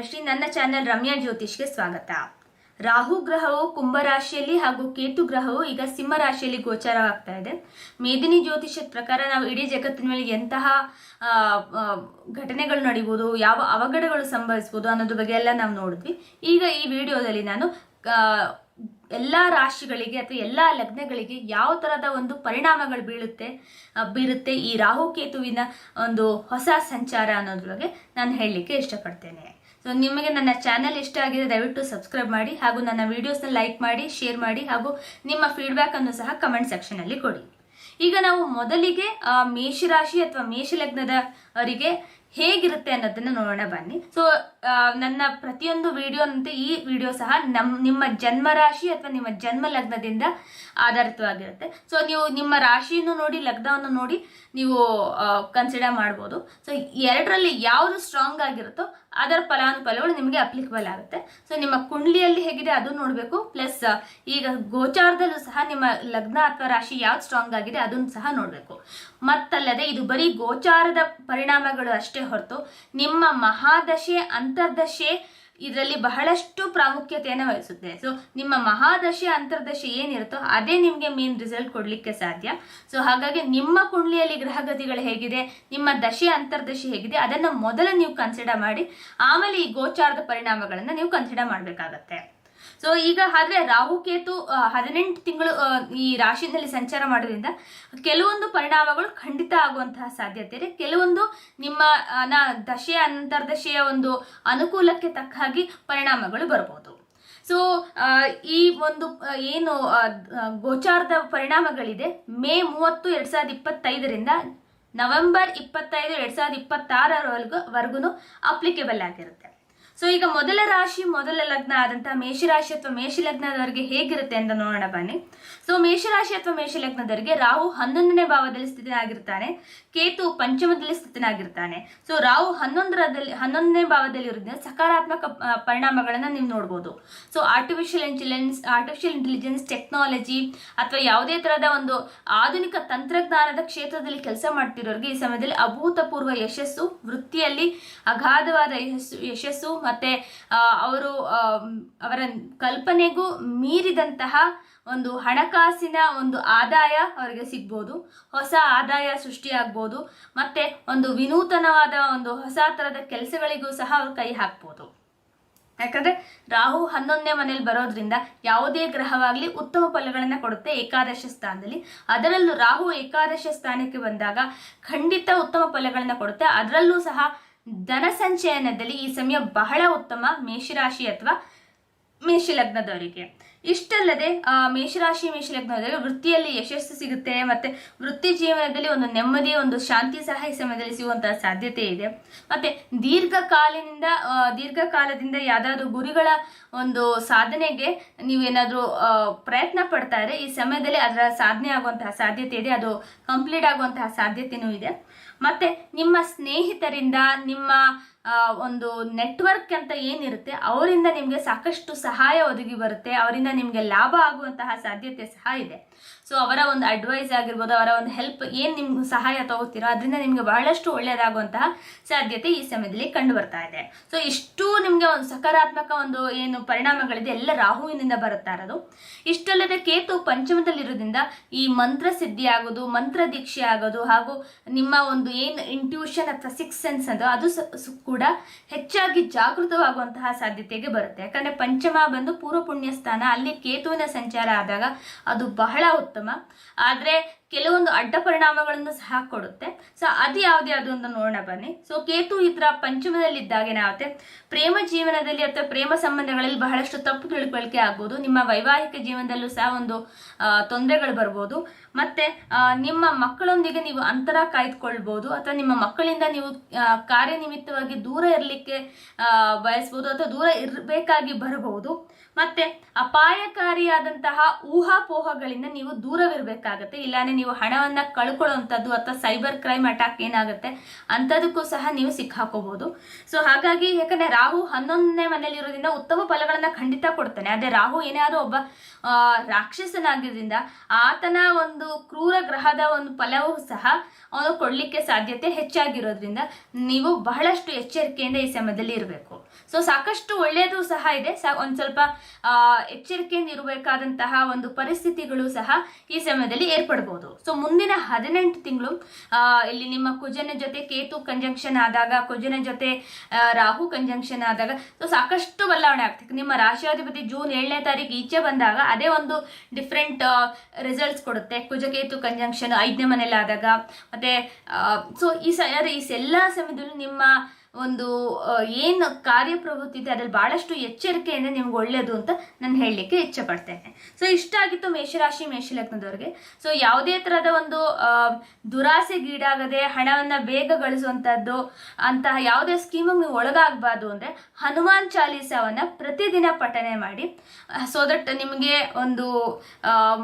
ಭಾಗ್ಯಶ್ರೀ. ನನ್ನ ಚಾನೆಲ್ ರಮ್ಯಾ ಜ್ಯೋತಿಷ್ಗೆ ಸ್ವಾಗತ. ರಾಹು ಗ್ರಹವು ಕುಂಭರಾಶಿಯಲ್ಲಿ ಹಾಗೂ ಕೇತು ಗ್ರಹವು ಈಗ ಸಿಂಹ ರಾಶಿಯಲ್ಲಿ ಗೋಚಾರವಾಗ್ತಾ ಇದೆ. ಮೇದಿನಿ ಜ್ಯೋತಿಷ್ಯದ ಪ್ರಕಾರ ನಾವು ಇಡೀ ಜಗತ್ತಿನ ಮೇಲೆ ಎಂತಹ ಘಟನೆಗಳು ನಡೀಬೋದು, ಯಾವ ಅವಘಡಗಳು ಸಂಭವಿಸ್ಬೋದು ಅನ್ನೋದ್ರ ಬಗ್ಗೆ ಎಲ್ಲ ನಾವು ನೋಡಿದ್ವಿ. ಈಗ ಈ ವಿಡಿಯೋದಲ್ಲಿ ನಾನು ಎಲ್ಲ ರಾಶಿಗಳಿಗೆ ಅಥವಾ ಎಲ್ಲ ಲಗ್ನಗಳಿಗೆ ಯಾವ ಥರದ ಒಂದು ಪರಿಣಾಮಗಳು ಬೀರುತ್ತೆ ಈ ರಾಹುಕೇತುವಿನ ಒಂದು ಹೊಸ ಸಂಚಾರ ಅನ್ನೋದ್ರ ಬಗ್ಗೆ ನಾನು ಹೇಳಲಿಕ್ಕೆ ಇಷ್ಟಪಡ್ತೇನೆ. ಸೊ ನಿಮಗೆ ನನ್ನ ಚಾನೆಲ್ ಇಷ್ಟ ಆಗಿದೆ ದಯವಿಟ್ಟು ಸಬ್ಸ್ಕ್ರೈಬ್ ಮಾಡಿ ಹಾಗೂ ನನ್ನ ವಿಡಿಯೋಸ್ನ ಲೈಕ್ ಮಾಡಿ, ಶೇರ್ ಮಾಡಿ ಹಾಗೂ ನಿಮ್ಮ ಫೀಡ್ಬ್ಯಾಕ್ ಅನ್ನು ಸಹ ಕಮೆಂಟ್ ಸೆಕ್ಷನಲ್ಲಿ ಕೊಡಿ. ಈಗ ನಾವು ಮೊದಲಿಗೆ ಮೇಷರಾಶಿ ಅಥವಾ ಮೇಷಲಗ್ನದವರಿಗೆ ಹೇಗಿರುತ್ತೆ ಅನ್ನೋದನ್ನ ನೋಡೋಣ ಬನ್ನಿ. ಸೊ ನನ್ನ ಪ್ರತಿಯೊಂದು ವಿಡಿಯೋನಂತೆ ಈ ವಿಡಿಯೋ ಸಹ ನಿಮ್ಮ ಜನ್ಮರಾಶಿ ಅಥವಾ ನಿಮ್ಮ ಜನ್ಮ ಲಗ್ನದಿಂದ ಆಧಾರಿತವಾಗಿರುತ್ತೆ. ಸೊ ನೀವು ನಿಮ್ಮ ರಾಶಿಯನ್ನು ನೋಡಿ, ಲಗ್ನವನ್ನು ನೋಡಿ ನೀವು ಕನ್ಸಿಡರ್ ಮಾಡ್ಬೋದು. ಸೊ ಎರಡರಲ್ಲಿ ಯಾವುದು ಸ್ಟ್ರಾಂಗ್ ಆಗಿರುತ್ತೋ ಅದರ ಫಲಾನುಫಲಗಳು ನಿಮಗೆ ಅಪ್ಲಿಕಬಲ್ ಆಗುತ್ತೆ. ಸೊ ನಿಮ್ಮ ಕುಂಡ್ಲಿಯಲ್ಲಿ ಹೇಗಿದೆ ಅದು ನೋಡಬೇಕು, ಪ್ಲಸ್ ಈಗ ಗೋಚಾರದಲ್ಲೂ ಸಹ ನಿಮ್ಮ ಲಗ್ನ ಅಥವಾ ರಾಶಿ ಯಾವ್ದು ಸ್ಟ್ರಾಂಗ್ ಆಗಿದೆ ಅದನ್ನು ಸಹ ನೋಡಬೇಕು. ಮತ್ತಲ್ಲದೆ ಇದು ಬರೀ ಗೋಚಾರದ ಪರಿಣಾಮಗಳು ಅಷ್ಟೇ ಹೊರತು ನಿಮ್ಮ ಮಹಾದಶೆ ಅಂತರ್ದಶೆ ಇದರಲ್ಲಿ ಬಹಳಷ್ಟು ಪ್ರಾಮುಖ್ಯತೆಯನ್ನು ವಹಿಸುತ್ತೆ. ಸೊ ನಿಮ್ಮ ಮಹಾದಶೆ ಅಂತರ್ದಶೆ ಏನಿರುತ್ತೋ ಅದೇ ನಿಮಗೆ ಮೇನ್ ರಿಸಲ್ಟ್ ಕೊಡಲಿಕ್ಕೆ ಸಾಧ್ಯ. ಸೊ ಹಾಗಾಗಿ ನಿಮ್ಮ ಕುಂಡ್ಲಿಯಲ್ಲಿ ಗ್ರಹಗತಿಗಳು ಹೇಗಿದೆ, ನಿಮ್ಮ ದಶೆ ಅಂತರ್ದಶೆ ಹೇಗಿದೆ ಅದನ್ನು ಮೊದಲು ನೀವು ಕನ್ಸಿಡರ್ ಮಾಡಿ ಆಮೇಲೆ ಈ ಗೋಚಾರದ ಪರಿಣಾಮಗಳನ್ನು ನೀವು ಕನ್ಸಿಡರ್ ಮಾಡಬೇಕಾಗತ್ತೆ. ಸೊ ಈಗ ಆದ್ರೆ ರಾಹುಕೇತು 18 ತಿಂಗಳು ಈ ರಾಶಿಯಲ್ಲಿ ಸಂಚಾರ ಮಾಡೋದ್ರಿಂದ ಕೆಲವೊಂದು ಪರಿಣಾಮಗಳು ಖಂಡಿತ ಆಗುವಂತಹ ಸಾಧ್ಯತೆ ಇದೆ. ಕೆಲವೊಂದು ನಿಮ್ಮ ದಶೆ ಅಂತರ್ದಶೆಯ ಒಂದು ಅನುಕೂಲಕ್ಕೆ ತಕ್ಕ ಹಾಗೆ ಪರಿಣಾಮಗಳು ಬರ್ಬೋದು. ಸೊ ಈ ಒಂದು ಏನು ಗೋಚಾರದ ಪರಿಣಾಮಗಳಿದೆ ಮೇ 30, 2025ರಿಂದ ನವೆಂಬರ್ 25, 2026 ಅಪ್ಲಿಕೇಬಲ್ ಆಗಿರುತ್ತೆ. ಸೊ ಈಗ ಮೊದಲ ಲಗ್ನ ಆದಂತಹ ಮೇಷರಾಶಿ ಅಥವಾ ಮೇಷಲಗ್ನದವರಿಗೆ ಹೇಗಿರುತ್ತೆ ಅಂತ ನೋಡೋಣ ಬನ್ನಿ. ಸೊ ಮೇಷರಾಶಿ ಅಥವಾ ಮೇಷಲಗ್ನದವರಿಗೆ ರಾಹು 11ನೇ ಭಾವದಲ್ಲಿ ಸ್ಥಿತನಾಗಿರ್ತಾನೆ, ಕೇತು ಪಂಚಮದಲ್ಲಿ ಸ್ಥಿತನಾಗಿರ್ತಾನೆ. ಸೊ ರಾಹು 11ನೇ ಭಾವದಲ್ಲಿ ಇರೋದ್ರಿಂದ ಸಕಾರಾತ್ಮಕ ಪರಿಣಾಮಗಳನ್ನ ನೀವು ನೋಡ್ಬೋದು. ಸೊ ಆರ್ಟಿಫಿಷಿಯಲ್ ಇಂಟೆಲಿಜೆನ್ಸ್ ಟೆಕ್ನಾಲಜಿ ಅಥವಾ ಯಾವುದೇ ತರಹದ ಒಂದು ಆಧುನಿಕ ತಂತ್ರಜ್ಞಾನದ ಕ್ಷೇತ್ರದಲ್ಲಿ ಕೆಲಸ ಮಾಡ್ತಿರೋರಿಗೆ ಈ ಸಮಯದಲ್ಲಿ ಅಭೂತಪೂರ್ವ ಯಶಸ್ಸು, ವೃತ್ತಿಯಲ್ಲಿ ಅಗಾಧವಾದ ಯಶಸ್ಸು ಮತ್ತೆ ಅವರ ಕಲ್ಪನೆಗೂ ಮೀರಿದಂತಹ ಒಂದು ಹಣಕಾಸಿನ ಒಂದು ಆದಾಯ ಅವರಿಗೆ ಸಿಗ್ಬೋದು, ಹೊಸ ಆದಾಯ ಸೃಷ್ಟಿಯಾಗ್ಬೋದು, ಮತ್ತೆ ಒಂದು ವಿನೂತನವಾದ ಒಂದು ಹೊಸ ತರದ ಕೆಲಸಗಳಿಗೂ ಸಹ ಅವರು ಕೈ ಹಾಕ್ಬೋದು. ಯಾಕಂದ್ರೆ ರಾಹು 11ನೇ ಮನೇಲಿ ಬರೋದ್ರಿಂದ ಯಾವುದೇ ಗ್ರಹವಾಗ್ಲಿ ಉತ್ತಮ ಫಲಗಳನ್ನ ಕೊಡುತ್ತೆ ಏಕಾದಶ ಸ್ಥಾನದಲ್ಲಿ. ಅದರಲ್ಲೂ ರಾಹು ಏಕಾದಶ ಸ್ಥಾನಕ್ಕೆ ಬಂದಾಗ ಖಂಡಿತ ಉತ್ತಮ ಫಲಗಳನ್ನ ಕೊಡುತ್ತೆ. ಅದರಲ್ಲೂ ಸಹ ಧನ ಸಂಚಯನದಲ್ಲಿ ಈ ಸಮಯ ಬಹಳ ಉತ್ತಮ ಮೇಷರಾಶಿ ಅಥವಾ ಮೇಷಲಗ್ನದವರಿಗೆ. ಇಷ್ಟಲ್ಲದೆ ಮೇಷರಾಶಿ ಮೇಷಲಗ್ನದವರಿಗೆ ವೃತ್ತಿಯಲ್ಲಿ ಯಶಸ್ಸು ಸಿಗುತ್ತೆ, ಮತ್ತೆ ವೃತ್ತಿ ಜೀವನದಲ್ಲಿ ಒಂದು ನೆಮ್ಮದಿ, ಒಂದು ಶಾಂತಿ ಸಹ ಈ ಸಮಯದಲ್ಲಿ ಸಿಗುವಂತಹ ಸಾಧ್ಯತೆ ಇದೆ. ಮತ್ತೆ ದೀರ್ಘಕಾಲದಿಂದ ಯಾವ್ದಾದ್ರು ಗುರಿಗಳ ಒಂದು ಸಾಧನೆಗೆ ನೀವೇನಾದ್ರೂ ಪ್ರಯತ್ನ ಪಡ್ತಾ ಇದ್ರೆ ಈ ಸಮಯದಲ್ಲಿ ಅದರ ಸಾಧನೆ ಆಗುವಂತಹ ಸಾಧ್ಯತೆ ಇದೆ, ಅದು ಕಂಪ್ಲೀಟ್ ಆಗುವಂತಹ ಸಾಧ್ಯತೆನೂ ಇದೆ. ಮತ್ತೆ ನಿಮ್ಮ ಸ್ನೇಹಿತರಿಂದ, ನಿಮ್ಮ ಒಂದು ನೆಟ್ವರ್ಕ್ ಅಂತ ಏನಿರುತ್ತೆ ಅವರಿಂದ ನಿಮಗೆ ಸಾಕಷ್ಟು ಸಹಾಯ ಒದಗಿ ಬರುತ್ತೆ, ಅವರಿಂದ ನಿಮಗೆ ಲಾಭ ಆಗುವಂತಹ ಸಾಧ್ಯತೆ ಸಹ ಇದೆ. ಸೊ ಅವರ ಒಂದು ಅಡ್ವೈಸ್ ಆಗಿರ್ಬೋದು, ಅವರ ಒಂದು ಹೆಲ್ಪ್ ಏನು ನಿಮ್ಗೆ ಸಹಾಯ ತಗೋತೀರೋ ಅದರಿಂದ ನಿಮಗೆ ಬಹಳಷ್ಟು ಒಳ್ಳೆಯದಾಗುವಂತಹ ಸಾಧ್ಯತೆ ಈ ಸಮಯದಲ್ಲಿ ಕಂಡು ಬರ್ತಾ ಇದೆ. ಸೊ ಇಷ್ಟು ನಿಮಗೆ ಒಂದು ಸಕಾರಾತ್ಮಕ ಒಂದು ಏನು ಪರಿಣಾಮಗಳಿದೆ ಎಲ್ಲ ರಾಹುವಿನಿಂದ ಬರುತ್ತಾ ಇರೋದು. ಇಷ್ಟಲ್ಲದೆ ಕೇತು ಪಂಚಮದಲ್ಲಿರೋದ್ರಿಂದ ಈ ಮಂತ್ರ ಸಿದ್ಧಿ ಆಗೋದು, ಮಂತ್ರ ದೀಕ್ಷೆ ಆಗೋದು ಹಾಗೂ ನಿಮ್ಮ ಒಂದು ಏನು ಇಂಟ್ಯೂಷನ್ ಅಥವಾ ಸಿಕ್ಸ್ ಸೆನ್ಸ್ ಅದು ಕೂಡ ಹೆಚ್ಚಾಗಿ ಜಾಗೃತವಾಗುವಂತಹ ಸಾಧ್ಯತೆಗೆ ಬರುತ್ತೆ. ಯಾಕಂದ್ರೆ ಪಂಚಮ ಬಂದು ಪೂರ್ವ ಪುಣ್ಯ ಸ್ಥಾನ, ಅಲ್ಲಿ ಕೇತುವಿನ ಸಂಚಾರ ಆದಾಗ ಅದು ಬಹಳ ಉತ್ತಮ. ಆದ್ರೆ ಕೆಲವೊಂದು ಅಡ್ಡ ಪರಿಣಾಮಗಳನ್ನು ಸಹ ಕೊಡುತ್ತೆ. ಸೊ ಅದು ಯಾವ್ದು ಅಂತ ನೋಡೋಣ ಬನ್ನಿ. ಸೊ ಕೇತು ಈ ತರ ಪಂಚಮದಲ್ಲಿ ಇದ್ದಾಗ ಏನಾಗುತ್ತೆ, ಪ್ರೇಮ ಜೀವನದಲ್ಲಿ ಅಥವಾ ಪ್ರೇಮ ಸಂಬಂಧಗಳಲ್ಲಿ ಬಹಳಷ್ಟು ತಪ್ಪು ತಿಳ್ಕೊಳಿಕೆ ಆಗ್ಬೋದು. ನಿಮ್ಮ ವೈವಾಹಿಕ ಜೀವನದಲ್ಲೂ ಸಹ ಒಂದು ತೊಂದರೆಗಳು ಬರ್ಬೋದು. ಮತ್ತೆ ನಿಮ್ಮ ಮಕ್ಕಳೊಂದಿಗೆ ನೀವು ಅಂತರ ಕಾಯ್ದುಕೊಳ್ಬಹುದು, ಅಥವಾ ನಿಮ್ಮ ಮಕ್ಕಳಿಂದ ನೀವು ಕಾರ್ಯನಿಮಿತ್ತವಾಗಿ ದೂರ ಇರಲಿಕ್ಕೆ ಬಯಸ್ಬೋದು ಅಥವಾ ದೂರ ಇರಬೇಕಾಗಿ ಬರಬಹುದು. ಮತ್ತೆ ಅಪಾಯಕಾರಿಯಾದಂತಹ ಊಹಾಪೋಹಗಳಿಂದ ನೀವು ದೂರವಿರಬೇಕಾಗತ್ತೆ, ಇಲ್ಲಾಂದ್ರೆ ನೀವು ಹಣವನ್ನ ಕಳ್ಕೊಳ್ಳುವಂಥದ್ದು ಅಥವಾ ಸೈಬರ್ ಕ್ರೈಮ್ ಅಟ್ಯಾಕ್ ಏನಾಗುತ್ತೆ ಅಂಥದಕ್ಕೂ ಸಹ ನೀವು ಸಿಕ್ಕಾಕೋಬಹುದು. ಸೊ ಹಾಗಾಗಿ ಯಾಕಂದ್ರೆ ರಾಹು 11ನೇ ಮನೇಲಿ ಇರೋದ್ರಿಂದ ಉತ್ತಮ ಫಲಗಳನ್ನ ಖಂಡಿತ ಕೊಡ್ತಾನೆ. ಅದೇ ರಾಹು ಏನಾದ್ರು ಒಬ್ಬ ರಾಕ್ಷಸನಾಗಿದ್ರಿಂದ ಆತನ ಒಂದು ಕ್ರೂರ ಗ್ರಹದ ಒಂದು ಫಲವೂ ಸಹ ಅವನು ಕೊಡ್ಲಿಕ್ಕೆ ಸಾಧ್ಯತೆ ಹೆಚ್ಚಾಗಿರೋದ್ರಿಂದ ನೀವು ಬಹಳಷ್ಟು ಎಚ್ಚರಿಕೆಯಿಂದ ಈ ಸಮಯದಲ್ಲಿ ಇರಬೇಕು. ಸೊ ಸಾಕಷ್ಟು ಒಳ್ಳೆಯದು ಸಹ ಇದೆ. ಒಂದು ಸ್ವಲ್ಪ ಎಚ್ಚರಿಕೆಯಿಂದ ಇರಬೇಕಾದಂತಹ ಒಂದು ಪರಿಸ್ಥಿತಿಗಳು ಸಹ ಈ ಸಮಯದಲ್ಲಿ ಏರ್ಪಡಬಹುದು. ಸೊ ಮುಂದಿನ 18 ತಿಂಗಳು ಇಲ್ಲಿ ನಿಮ್ಮ ಕುಜನ ಜೊತೆ ಕೇತು ಕಂಜಂಕ್ಷನ್ ಆದಾಗ, ಕುಜನ ಜೊತೆ ರಾಹು ಕಂಜಂಕ್ಷನ್ ಆದಾಗ ಸೊ ಸಾಕಷ್ಟು ಬದಲಾವಣೆ ಆಗ್ತದೆ. ನಿಮ್ಮ ರಾಶಿಯಾಧಿಪತಿ ಜೂನ್ 7ನೇ ತಾರೀಕು ಈಚೆ ಬಂದಾಗ ಅದೇ ಒಂದು ಡಿಫ್ರೆಂಟ್ ರಿಸಲ್ಟ್ಸ್ ಕೊಡುತ್ತೆ. ಕುಜಕೇತು ಕಂಜಂಕ್ಷನ್ 5ನೇ ಮನೇಲಿ ಆದಾಗ ಮತ್ತೆ ಸೊ ಈ ಎಲ್ಲ ಸಮಯದಲ್ಲೂ ನಿಮ್ಮ ಒಂದು ಏನು ಕಾರ್ಯಪ್ರವೃತ್ತಿ ಇದೆ ಅದ್ರಲ್ಲಿ ಬಹಳಷ್ಟು ಎಚ್ಚರಿಕೆಯಿಂದ ನಿಮ್ಗೆ ಒಳ್ಳೇದು ಅಂತ ನಾನು ಹೇಳಲಿಕ್ಕೆ ಇಚ್ಛೆ ಪಡ್ತೇನೆ. ಸೊ ಇಷ್ಟ ಆಗಿತ್ತು ಮೇಷರಾಶಿ ಮೇಷಲಗ್ನದವ್ರಿಗೆ. ಸೊ ಯಾವುದೇ ತರಹದ ಒಂದು ದುರಾಸೆಗೀಡಾಗದೆ ಹಣವನ್ನ ಬೇಗ ಗಳಿಸುವಂತದ್ದು ಅಂತಹ ಯಾವುದೇ ಸ್ಕೀಮಿಗೆ ನೀವು ಒಳಗಾಗಬಾರ್ದು ಅಂದ್ರೆ ಹನುಮಾನ್ ಚಾಲೀಸವನ್ನ ಪ್ರತಿದಿನ ಪಠನೆ ಮಾಡಿ. ಸೊ ದಟ್ ನಿಮಗೆ ಒಂದು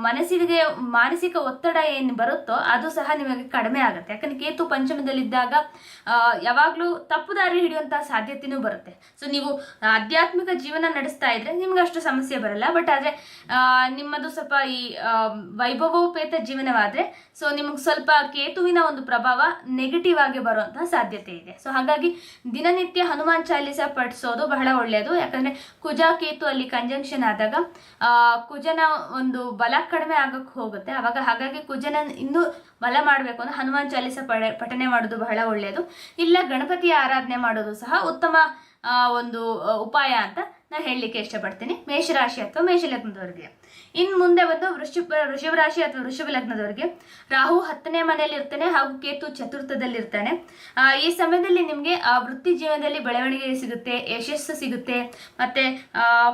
ಮನಸ್ಸಿಗೆ ಮಾನಸಿಕ ಒತ್ತಡ ಏನು ಬರುತ್ತೋ ಅದು ಸಹ ನಿಮಗೆ ಕಡಿಮೆ ಆಗುತ್ತೆ. ಯಾಕಂದ್ರೆ ಕೇತು ಪಂಚಮದಲ್ಲಿದ್ದಾಗ ಯಾವಾಗ್ಲೂ ತಪ್ಪು ದಾರಿ ಹಿಡಿಯುವಂತಹ ಸಾಧ್ಯತೆನೂ ಬರುತ್ತೆ. ಸೊ ನೀವು ಆಧ್ಯಾತ್ಮಿಕ ಜೀವನ ನಡೆಸ್ತಾ ಇದ್ರೆ ನಿಮ್ಗೆ ಅಷ್ಟು ಸಮಸ್ಯೆ ಬರಲ್ಲ. ಬಟ್ ಆದ್ರೆ ನಿಮ್ಮದು ಸ್ವಲ್ಪ ಈ ವೈಭವೋಪೇತ ಜೀವನವಾದ್ರೆ ಸೊ ನಿಮ್ಗೆ ಸ್ವಲ್ಪ ಕೇತುವಿನ ಒಂದು ಪ್ರಭಾವ ನೆಗೆಟಿವ್ ಆಗಿ ಬರುವಂತಹ ಸಾಧ್ಯತೆ ಇದೆ. ಸೊ ಹಾಗಾಗಿ ದಿನನಿತ್ಯ ಹನುಮಾನ್ ಚಾಲೀಸ ಪಠಿಸೋದು ಬಹಳ ಒಳ್ಳೆಯದು. ಯಾಕಂದ್ರೆ ಕುಜ ಕೇತು ಅಲ್ಲಿ ಕಂಜಂಕ್ಷನ್ ಆದಾಗ ಕುಜನ ಒಂದು ಬಲ ಕಡಿಮೆ ಆಗಕ್ಕೆ ಹೋಗುತ್ತೆ. ಹಾಗಾಗಿ ಕುಜನ ಇನ್ನೂ ಬಲ ಮಾಡಬೇಕು ಅಂದ್ರೆ ಹನುಮಾನ್ ಚಾಲೀಸ ಪಠನೆ ಮಾಡೋದು ಬಹಳ ಒಳ್ಳೆಯದು. ಇಲ್ಲ ಗಣಪತಿಯ ಆರಾಧನೆ ಮಾಡೋದು ಸಹ ಉತ್ತಮ ಒಂದು ಉಪಾಯ ಅಂತ ನಾನು ಹೇಳಲಿಕ್ಕೆ ಇಷ್ಟಪಡ್ತೀನಿ ಮೇಷರಾಶಿ ಅಥವಾ ಮೇಷಲಗ್ನದವರಿಗೆ. ಇನ್ನು ಮುಂದೆ ಬಂದು ವೃಷಭ ರಾಶಿ ಅಥವಾ ವೃಷಭ ಲಗ್ನದವರಿಗೆ ರಾಹು 10ನೇ ಮನೆಯಲ್ಲಿ ಇರ್ತಾನೆ ಹಾಗೂ ಕೇತು ಚತುರ್ಥದಲ್ಲಿ ಇರ್ತಾನೆ. ಈ ಸಮಯದಲ್ಲಿ ನಿಮಗೆ ವೃತ್ತಿ ಜೀವನದಲ್ಲಿ ಬೆಳವಣಿಗೆ ಸಿಗುತ್ತೆ, ಯಶಸ್ಸು ಸಿಗುತ್ತೆ, ಮತ್ತೆ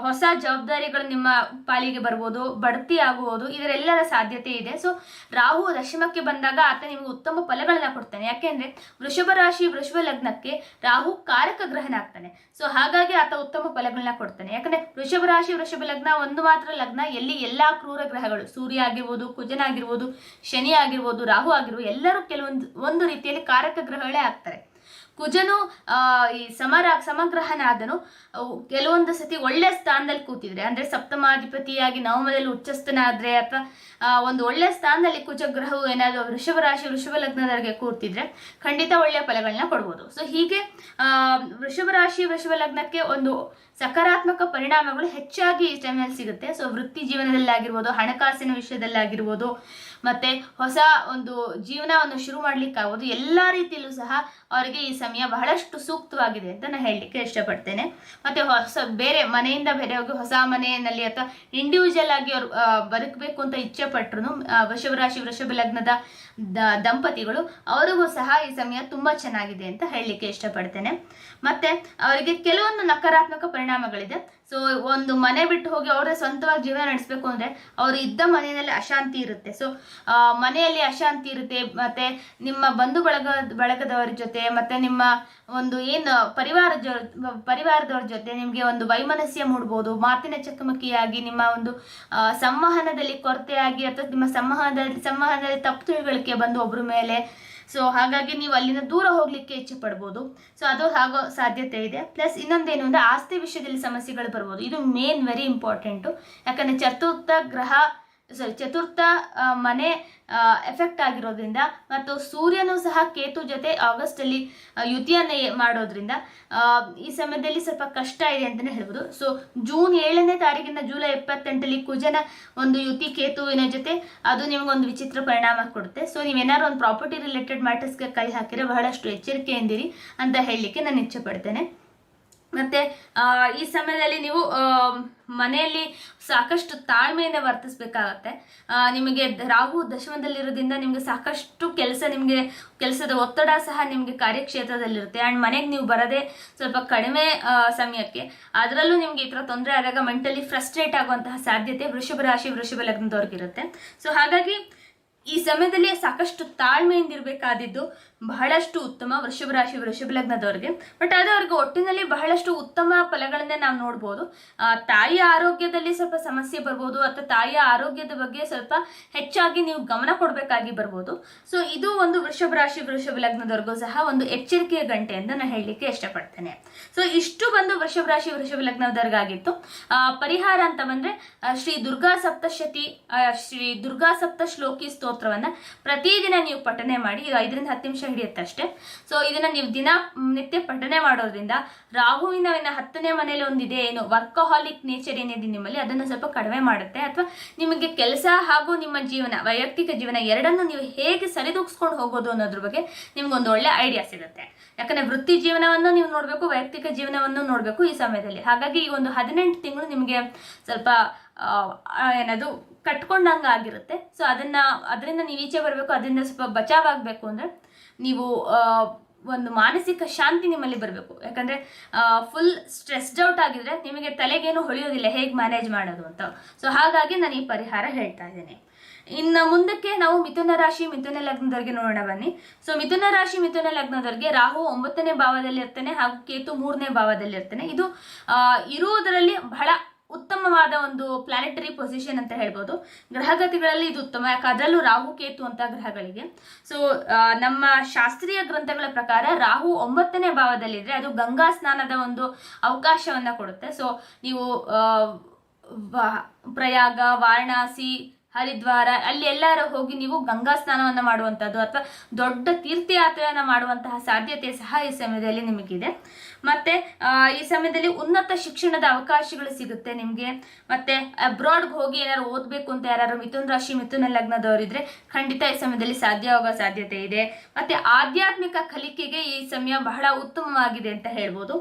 ಹೊಸ ಜವಾಬ್ದಾರಿಗಳು ನಿಮ್ಮ ಪಾಲಿಗೆ ಬರ್ಬೋದು, ಬಡ್ತಿ ಆಗುವುದು, ಇದರೆಲ್ಲರ ಸಾಧ್ಯತೆ ಇದೆ. ಸೊ ರಾಹು ದಶಮಕ್ಕೆ ಬಂದಾಗ ಆತ ನಿಮಗೆ ಉತ್ತಮ ಫಲಗಳನ್ನ ಕೊಡ್ತಾನೆ. ಯಾಕೆಂದ್ರೆ ವೃಷಭ ರಾಶಿ ವೃಷಭ ಲಗ್ನಕ್ಕೆ ರಾಹು ಕಾರಕ ಗ್ರಹನಾಗ್ತಾನೆ. ಸೊ ಹಾಗಾಗಿ ಆತ ಉತ್ತಮ ಫಲಗಳನ್ನ ಕೊಡ್ತಾನೆ. ಯಾಕಂದ್ರೆ ವೃಷಭ ರಾಶಿ ವೃಷಭ ಲಗ್ನ ಒಂದು ಮಾತ್ರ ಲಗ್ನ ಎಲ್ಲಿ ಎಲ್ಲಾ ಕ್ರೂರ ಗ್ರಹಗಳು, ಸೂರ್ಯ ಆಗಿರ್ಬೋದು, ಕುಜನ ಆಗಿರ್ಬೋದು, ಶನಿ ಆಗಿರ್ಬೋದು, ರಾಹು ಆಗಿರ್ಬೋದು, ಎಲ್ಲರೂ ಒಂದು ರೀತಿಯಲ್ಲಿ ಕಾರಕ ಗ್ರಹಗಳೇ ಆಗ್ತಾರೆ. ಕುಜನು ಈ ಸಮಗ್ರಹನಾದನು ಕೆಲವೊಂದು ಸತಿ ಒಳ್ಳೆ ಸ್ಥಾನದಲ್ಲಿ ಕೂತಿದ್ರೆ, ಅಂದ್ರೆ ಸಪ್ತಮಾಧಿಪತಿಯಾಗಿ ನವಮದಲ್ಲಿ ಉಚ್ಚಸ್ಥನಾದ್ರೆ ಅಥವಾ ಒಂದು ಒಳ್ಳೆ ಸ್ಥಾನದಲ್ಲಿ ಕುಜಗ್ರಹವು ಏನಾದ್ರು ವೃಷಭ ರಾಶಿ ವೃಷಭ ಲಗ್ನದವರೆಗೆ ಕೂರ್ತಿದ್ರೆ ಖಂಡಿತ ಒಳ್ಳೆಯ ಫಲಗಳನ್ನ ಕೊಡ್ಬೋದು. ಸೊ ಹೀಗೆ ವೃಷಭ ರಾಶಿ ವೃಷಭ ಲಗ್ನಕ್ಕೆ ಒಂದು ಸಕಾರಾತ್ಮಕ ಪರಿಣಾಮಗಳು ಹೆಚ್ಚಾಗಿ ಈ ಟೈಮಲ್ಲಿ ಸಿಗುತ್ತೆ. ಸೊ ವೃತ್ತಿ ಜೀವನದಲ್ಲಾಗಿರ್ಬೋದು, ಹಣಕಾಸಿನ ವಿಷಯದಲ್ಲಾಗಿರ್ಬೋದು, ಮತ್ತೆ ಹೊಸ ಒಂದು ಜೀವನವನ್ನು ಶುರು ಮಾಡ್ಲಿಕ್ಕಾಗೋದು, ಎಲ್ಲಾ ರೀತಿಯಲ್ಲೂ ಸಹ ಅವರಿಗೆ ಈ ಸಮಯ ಬಹಳಷ್ಟು ಸೂಕ್ತವಾಗಿದೆ ಅಂತ ನಾನು ಹೇಳಲಿಕ್ಕೆ ಇಷ್ಟಪಡ್ತೇನೆ. ಮತ್ತೆ ಬೇರೆ ಮನೆಯಿಂದ ಬೇರೆ ಹೋಗಿ ಹೊಸ ಮನೆಯಲ್ಲಿ ಅಥವಾ ಇಂಡಿವಿಜುವಲ್ ಆಗಿ ಅವ್ರು ಬದುಕಬೇಕು ಅಂತ ಇಚ್ಛೆ ಪಟ್ರು ವೃಷಭ ರಾಶಿ ವೃಷಭ ಲಗ್ನದ ದಂಪತಿಗಳು ಅವರಿಗೂ ಸಹ ಈ ಸಮಯ ತುಂಬಾ ಚೆನ್ನಾಗಿದೆ ಅಂತ ಹೇಳಲಿಕ್ಕೆ ಇಷ್ಟಪಡ್ತೇನೆ. ಮತ್ತೆ ಅವರಿಗೆ ಕೆಲವೊಂದು ನಕಾರಾತ್ಮಕ ಪರಿಣಾಮಗಳಿದೆ. ಸೊ ಒಂದು ಮನೆ ಬಿಟ್ಟು ಹೋಗಿ ಅವರೇ ಸ್ವಂತವಾಗಿ ಜೀವನ ನಡೆಸಬೇಕು ಅಂದ್ರೆ ಅವರು ಇದ್ದ ಮನೆಯಲ್ಲಿ ಅಶಾಂತಿ ಇರುತ್ತೆ. ಸೊ ಮನೆಯಲ್ಲಿ ಅಶಾಂತಿ ಇರುತ್ತೆ. ಮತ್ತೆ ನಿಮ್ಮ ಬಂಧು ಬಳಗದವರ ಜೊತೆ ಮತ್ತೆ ನಿಮ್ಮ ಒಂದು ಏನು ಪರಿವಾರದವ್ರ ಜೊತೆ ನಿಮ್ಗೆ ಒಂದು ವೈಮನಸ್ಯ ಮೂಡ್ಬೋದು. ಮಾತಿನ ಚಕಮಕಿಯಾಗಿ ನಿಮ್ಮ ಒಂದು ಸಂವಹನದಲ್ಲಿ ಕೊರತೆಯಾಗಿ ಅಥವಾ ನಿಮ್ಮ ಸಂವಹನದಲ್ಲಿ ತಪ್ಪು ತಿಳುವಳಿಕೆ ಬಂದು ಒಬ್ರ ಮೇಲೆ, ಸೊ ಹಾಗಾಗಿ ನೀವು ಅಲ್ಲಿಂದ ದೂರ ಹೋಗ್ಲಿಕ್ಕೆ ಇಚ್ಛೆ ಪಡ್ಬೋದು. ಸೊ ಅದು ಆಗೋ ಸಾಧ್ಯತೆ ಇದೆ. ಪ್ಲಸ್ ಇನ್ನೊಂದೇನು ಅಂದ್ರೆ ಆಸ್ತಿ ವಿಷಯದಲ್ಲಿ ಸಮಸ್ಯೆಗಳು ಬರ್ಬೋದು. ಇದು ಮೇನ್ ವೆರಿ ಇಂಪಾರ್ಟೆಂಟು. ಯಾಕಂದ್ರೆ ಚತುರ್ಥ ಮನೆ ಎಫೆಕ್ಟ್ ಆಗಿರೋದ್ರಿಂದ ಮತ್ತು ಸೂರ್ಯನು ಸಹ ಕೇತು ಜೊತೆ ಆಗಸ್ಟ್ ಅಲ್ಲಿ ಯುತಿಯನ್ನ ಮಾಡೋದ್ರಿಂದ ಈ ಸಮಯದಲ್ಲಿ ಸ್ವಲ್ಪ ಕಷ್ಟ ಇದೆ ಅಂತಾನೆ ಹೇಳ್ಬೋದು. ಸೊ ಜೂನ್ 7ನೇ ತಾರೀಕಿಂದ ಜುಲೈ 28 ಕುಜನ ಒಂದು ಯುತಿ ಕೇತುವಿನ ಜೊತೆ ಅದು ನಿಮ್ಗೊಂದು ವಿಚಿತ್ರ ಪರಿಣಾಮ ಕೊಡುತ್ತೆ. ಸೊ ನೀವೇನಾದ್ರು ಒಂದು ಪ್ರಾಪರ್ಟಿ ರಿಲೇಟೆಡ್ ಮ್ಯಾಟರ್ಸ್ಗೆ ಕೈ ಹಾಕಿದ್ರೆ ಬಹಳಷ್ಟು ಎಚ್ಚರಿಕೆಯಿಂದಿರಿ ಅಂತ ಹೇಳಲಿಕ್ಕೆ ನಾನು ಇಚ್ಛೆ ಪಡ್ತೇನೆ. ಮತ್ತೆ ಈ ಸಮಯದಲ್ಲಿ ನೀವು ಮನೆಯಲ್ಲಿ ಸಾಕಷ್ಟು ತಾಳ್ಮೆಯಿಂದ ವರ್ತಿಸ್ಬೇಕಾಗತ್ತೆ. ನಿಮಗೆ ರಾಹು ದಶಮದಲ್ಲಿರೋದ್ರಿಂದ ನಿಮ್ಗೆ ಸಾಕಷ್ಟು ಕೆಲಸದ ಒತ್ತಡ ಸಹ ನಿಮ್ಗೆ ಕಾರ್ಯಕ್ಷೇತ್ರದಲ್ಲಿರುತ್ತೆ. ಅಂಡ್ ಮನೆಗೆ ನೀವು ಬರದೆ ಸ್ವಲ್ಪ ಕಡಿಮೆ ಸಮಯಕ್ಕೆ, ಅದರಲ್ಲೂ ನಿಮ್ಗೆ ಈ ತರ ತೊಂದರೆ ಆದಾಗ ಮೆಂಟಲಿ ಫ್ರಸ್ಟ್ರೇಟ್ ಆಗುವಂತಹ ಸಾಧ್ಯತೆ ವೃಷಭ ರಾಶಿ ವೃಷಭ ಲಗ್ನದವ್ರಿಗಿರುತ್ತೆ. ಸೊ ಹಾಗಾಗಿ ಈ ಸಮಯದಲ್ಲಿ ಸಾಕಷ್ಟು ತಾಳ್ಮೆಯಿಂದ ಇರಬೇಕಾದಿದ್ದು ಬಹಳಷ್ಟು ಉತ್ತಮ ವೃಷಭ ರಾಶಿ ವೃಷಭ ಲಗ್ನದವ್ರಿಗೆ. ಬಟ್ ಅದು ಅವ್ರಿಗೆ ಒಟ್ಟಿನಲ್ಲಿ ಬಹಳಷ್ಟು ಉತ್ತಮ ಫಲಗಳನ್ನೇ ನಾವು ನೋಡ್ಬೋದು. ತಾಯಿಯ ಆರೋಗ್ಯದಲ್ಲಿ ಸ್ವಲ್ಪ ಸಮಸ್ಯೆ ಬರ್ಬೋದು ಅಥವಾ ತಾಯಿಯ ಆರೋಗ್ಯದ ಬಗ್ಗೆ ಸ್ವಲ್ಪ ಹೆಚ್ಚಾಗಿ ನೀವು ಗಮನ ಕೊಡಬೇಕಾಗಿ ಬರ್ಬೋದು. ಸೊ ಇದು ಒಂದು ವೃಷಭ ರಾಶಿ ವೃಷಭ ಲಗ್ನದವರೆಗೂ ಸಹ ಒಂದು ಎಚ್ಚರಿಕೆಯ ಗಂಟೆ ಅಂತ ನಾನು ಹೇಳಲಿಕ್ಕೆ ಇಷ್ಟಪಡ್ತೇನೆ. ಸೊ ಇಷ್ಟು ಬಂದು ವೃಷಭ ರಾಶಿ ವೃಷಭ ಲಗ್ನದವರೆಗಾಗಿತ್ತು. ಪರಿಹಾರ ಅಂತ ಬಂದ್ರೆ ಶ್ರೀ ದುರ್ಗಾ ಶ್ರೀ ದುರ್ಗಾ ಸಪ್ತ ಶ್ಲೋಕಿ ಸ್ತೋತ್ರವನ್ನ ಪ್ರತಿದಿನ ನೀವು ಪಠನೆ ಮಾಡಿ. 5 ರಿಂದ 10 ನಿಮಿಷ ಹಿಡಿಯುತ್ತಷ್ಟೇ. ಸೊ ಇದನ್ನ ನೀವು ನಿತ್ಯ ಪಠನೆ ಮಾಡೋದ್ರಿಂದ ರಾಹುವಿನ 10ನೇ ಮನೇಲಿ ಒಂದಿದೆ ಏನು ವರ್ಕಹಾಲಿಕ್ ನೇಚರ್ ಏನಿದೆ ನಿಮ್ಮಲ್ಲಿ, ಅದನ್ನು ಸ್ವಲ್ಪ ಕಡಿಮೆ ಮಾಡುತ್ತೆ. ಅಥವಾ ನಿಮಗೆ ಕೆಲಸ ಹಾಗೂ ನಿಮ್ಮ ಜೀವನ, ವೈಯಕ್ತಿಕ ಜೀವನ ಎರಡನ್ನು ನೀವು ಹೇಗೆ ಸರಿದೂಗಿಸ್ಕೊಂಡು ಹೋಗೋದು ಅನ್ನೋದ್ರ ಬಗ್ಗೆ ನಿಮ್ಗೊಂದು ಒಳ್ಳೆ ಐಡಿಯಾ ಸಿಗುತ್ತೆ. ಯಾಕಂದ್ರೆ ವೃತ್ತಿ ಜೀವನವನ್ನು ನೀವು ನೋಡಬೇಕು, ವೈಯಕ್ತಿಕ ಜೀವನವನ್ನು ನೋಡಬೇಕು ಈ ಸಮಯದಲ್ಲಿ. ಹಾಗಾಗಿ ಈ ಒಂದು 18 ತಿಂಗಳು ನಿಮಗೆ ಸ್ವಲ್ಪ ಏನದು ಕಟ್ಕೊಂಡಂಗೆ ಆಗಿರುತ್ತೆ. ಸೊ ಅದರಿಂದ ನೀವು ಈಚೆ ಬರಬೇಕು, ಅದರಿಂದ ಸ್ವಲ್ಪ ಬಚಾವಾಗಬೇಕು ಅಂದರೆ ನೀವು ಒಂದು ಮಾನಸಿಕ ಶಾಂತಿ ನಿಮ್ಮಲ್ಲಿ ಬರಬೇಕು. ಯಾಕಂದರೆ ಫುಲ್ ಸ್ಟ್ರೆಸ್ಡ್ ಔಟ್ ಆಗಿದ್ರೆ ನಿಮಗೆ ತಲೆಗೇನು ಹೊಳೆಯೋದಿಲ್ಲ ಹೇಗೆ ಮ್ಯಾನೇಜ್ ಮಾಡೋದು ಅಂತ. ಸೊ ಹಾಗಾಗಿ ನಾನು ಈ ಪರಿಹಾರ ಹೇಳ್ತಾ ಇದ್ದೇನೆ. ಇನ್ನು ಮುಂದಕ್ಕೆ ನಾವು ಮಿಥುನ ರಾಶಿ ಮಿಥುನ ಲಗ್ನದವರಿಗೆ ನೋಡೋಣ ಬನ್ನಿ. ಸೊ ಮಿಥುನ ರಾಶಿ ಮಿಥುನ ಲಗ್ನದವರಿಗೆ ರಾಹು 9ನೇ ಭಾವದಲ್ಲಿ ಇರ್ತಾನೆ ಹಾಗೂ ಕೇತು 3ನೇ ಭಾವದಲ್ಲಿ ಇರ್ತಾನೆ. ಇದು ಇರುವುದರಲ್ಲಿ ಬಹಳ ಉತ್ತಮವಾದ ಒಂದು ಪ್ಲಾನೆಟರಿ ಪೊಸಿಷನ್ ಅಂತ ಹೇಳ್ಬೋದು. ಗ್ರಹಗತಿಗಳಲ್ಲಿ ಇದು ಉತ್ತಮ, ಯಾಕೆ ಅದರಲ್ಲೂ ರಾಹು ಕೇತು ಅಂತ ಗ್ರಹಗಳಿಗೆ. ಸೊ ನಮ್ಮ ಶಾಸ್ತ್ರೀಯ ಗ್ರಂಥಗಳ ಪ್ರಕಾರ ರಾಹು 9ನೇ ಭಾವದಲ್ಲಿದ್ರೆ ಅದು ಗಂಗಾ ಸ್ನಾನದ ಒಂದು ಅವಕಾಶವನ್ನ ಕೊಡುತ್ತೆ. ಸೊ ನೀವು ಪ್ರಯಾಗ, ವಾರಣಾಸಿ, ಹರಿದ್ವಾರ ಅಲ್ಲಿ ಎಲ್ಲರೂ ಹೋಗಿ ನೀವು ಗಂಗಾ ಸ್ನಾನವನ್ನು ಮಾಡುವಂಥದ್ದು ಅಥವಾ ದೊಡ್ಡ ತೀರ್ಥಯಾತ್ರೆಯನ್ನು ಮಾಡುವಂತಹ ಸಾಧ್ಯತೆ ಸಹ ಈ ಸಮಯದಲ್ಲಿ ನಿಮಗಿದೆ. ಮತ್ತೆ ಈ ಸಮಯದಲ್ಲಿ ಉನ್ನತ ಶಿಕ್ಷಣದ ಅವಕಾಶಗಳು ಸಿಗುತ್ತೆ ನಿಮಗೆ. ಮತ್ತೆ ಅಬ್ರಾಡ್ಗೆ ಹೋಗಿ ಏನಾದ್ರು ಓದಬೇಕು ಅಂತ ಯಾರು ಮಿಥುನ ರಾಶಿ ಮಿಥುನ ಲಗ್ನದವರಿದ್ರೆ ಖಂಡಿತ ಈ ಸಮಯದಲ್ಲಿ ಸಾಧ್ಯವಾಗೋ ಸಾಧ್ಯತೆ ಇದೆ. ಮತ್ತೆ ಆಧ್ಯಾತ್ಮಿಕ ಕಲಿಕೆಗೆ ಈ ಸಮಯ ಬಹಳ ಉತ್ತಮವಾಗಿದೆ ಅಂತ ಹೇಳ್ಬೋದು.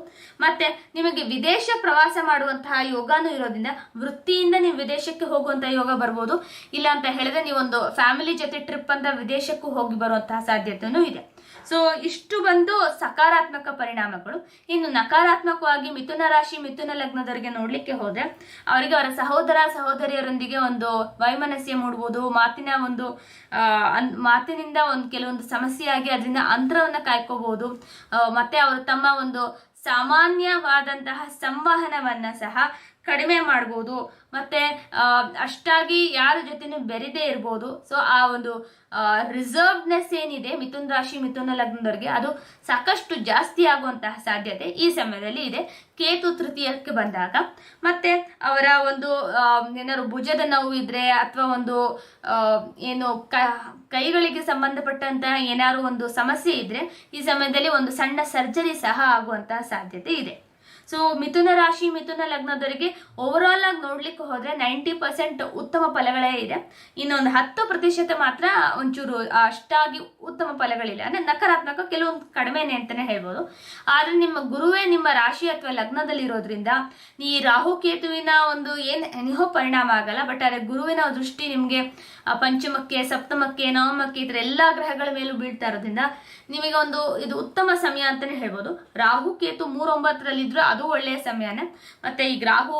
ಮತ್ತೆ ನಿಮಗೆ ವಿದೇಶ ಪ್ರವಾಸ ಮಾಡುವಂತಹ ಯೋಗನೂ ಇರೋದ್ರಿಂದ ವೃತ್ತಿಯಿಂದ ನೀವು ವಿದೇಶಕ್ಕೆ ಹೋಗುವಂತಹ ಯೋಗ ಬರ್ಬೋದು. ಇಲ್ಲ ಅಂತ ಹೇಳಿದ್ರೆ ನೀವೊಂದು ಫ್ಯಾಮಿಲಿ ಜೊತೆ ಟ್ರಿಪ್ ಅಂತ ವಿದೇಶಕ್ಕೂ ಹೋಗಿ ಬರುವಂತಹ ಸಾಧ್ಯತೆನೂ ಇದೆ. ಸೊ ಇಷ್ಟು ಬಂದು ಸಕಾರಾತ್ಮಕ ಪರಿಣಾಮಗಳು. ಇನ್ನು ನಕಾರಾತ್ಮಕವಾಗಿ ಮಿಥುನ ರಾಶಿ ಮಿಥುನ ಲಗ್ನದವರಿಗೆ ನೋಡ್ಲಿಕ್ಕೆ ಹೋದ್ರೆ ಅವರಿಗೆ ಅವರ ಸಹೋದರ ಸಹೋದರಿಯರೊಂದಿಗೆ ಒಂದು ವೈಮನಸ್ಯ ಮೂಡ್ಬೋದು. ಮಾತಿನಿಂದ ಒಂದು ಕೆಲವೊಂದು ಸಮಸ್ಯೆ ಆಗಿ ಅದರಿಂದ ಅಂತರವನ್ನ ಕಾಯ್ಕೋಬಹುದು. ಮತ್ತೆ ಅವರು ತಮ್ಮ ಒಂದು ಸಾಮಾನ್ಯವಾದಂತಹ ಸಂವಹನವನ್ನ ಸಹ ಕಡಿಮೆ ಮಾಡ್ಬೋದು. ಮತ್ತೆ ಅಷ್ಟಾಗಿ ಯಾರ ಜೊತೆನೂ ಬೆರೆದೇ ಇರ್ಬೋದು. ಸೊ ಆ ಒಂದು ರಿಸರ್ವ್ನೆಸ್ ಏನಿದೆ ಮಿಥುನ ರಾಶಿ ಮಿಥುನ ಲಗ್ನದವರಿಗೆ ಅದು ಸಾಕಷ್ಟು ಜಾಸ್ತಿ ಆಗುವಂತಹ ಸಾಧ್ಯತೆ ಈ ಸಮಯದಲ್ಲಿ ಇದೆ ಕೇತು ತೃತೀಯಕ್ಕೆ ಬಂದಾಗ. ಮತ್ತೆ ಅವರ ಒಂದು ಏನಾದ್ರು ಭುಜದ ನೋವು ಇದ್ರೆ ಅಥವಾ ಒಂದು ಏನು ಕೈಗಳಿಗೆ ಸಂಬಂಧಪಟ್ಟಂತಹ ಏನಾದ್ರು ಒಂದು ಸಮಸ್ಯೆ ಇದ್ರೆ ಈ ಸಮಯದಲ್ಲಿ ಒಂದು ಸಣ್ಣ ಸರ್ಜರಿ ಸಹ ಆಗುವಂತಹ ಸಾಧ್ಯತೆ ಇದೆ. ಸೊ ಮಿಥುನ ರಾಶಿ ಮಿಥುನ ಲಗ್ನದವರಿಗೆ ಓವರ್ ಆಲ್ ಆಗಿ ನೋಡ್ಲಿಕ್ಕೆ ಹೋದ್ರೆ 90% ಉತ್ತಮ ಫಲಗಳೇ ಇದೆ. ಇನ್ನೊಂದು 10% ಮಾತ್ರ ಒಂಚೂರು ಅಷ್ಟಾಗಿ ಉತ್ತಮ ಫಲಗಳಿಲ್ಲ, ಅಂದ್ರೆ ನಕಾರಾತ್ಮಕ ಕೆಲವೊಂದು ಕಡಿಮೆನೆ ಅಂತಾನೆ ಹೇಳ್ಬೋದು. ಆದ್ರೆ ನಿಮ್ಮ ಗುರುವೇ ನಿಮ್ಮ ರಾಶಿ ಅಥವಾ ಲಗ್ನದಲ್ಲಿ ಇರೋದ್ರಿಂದ ಈ ರಾಹು ಕೇತುವಿನ ಒಂದು ಏನಿಹೋ ಪರಿಣಾಮ ಆಗಲ್ಲ. ಬಟ್ ಆದ್ರೆ ಗುರುವಿನ ದೃಷ್ಟಿ ನಿಮ್ಗೆ ಪಂಚಮಕ್ಕೆ, ಸಪ್ತಮಕ್ಕೆ, ನವಮಕ್ಕೆ ಇತರ ಎಲ್ಲಾ ಗ್ರಹಗಳ ಮೇಲೂ ಬೀಳ್ತಾ ಇರೋದ್ರಿಂದ ನಿಮಗೆ ಒಂದು ಇದು ಉತ್ತಮ ಸಮಯ ಅಂತಾನೆ ಹೇಳ್ಬೋದು. ರಾಹು ಕೇತು 3-9ರಲ್ಲಿದ್ರು ಅದು ಒಳ್ಳೆಯ ಸಮಯನೇ. ಮತ್ತೆ ಈಗ ರಾಹು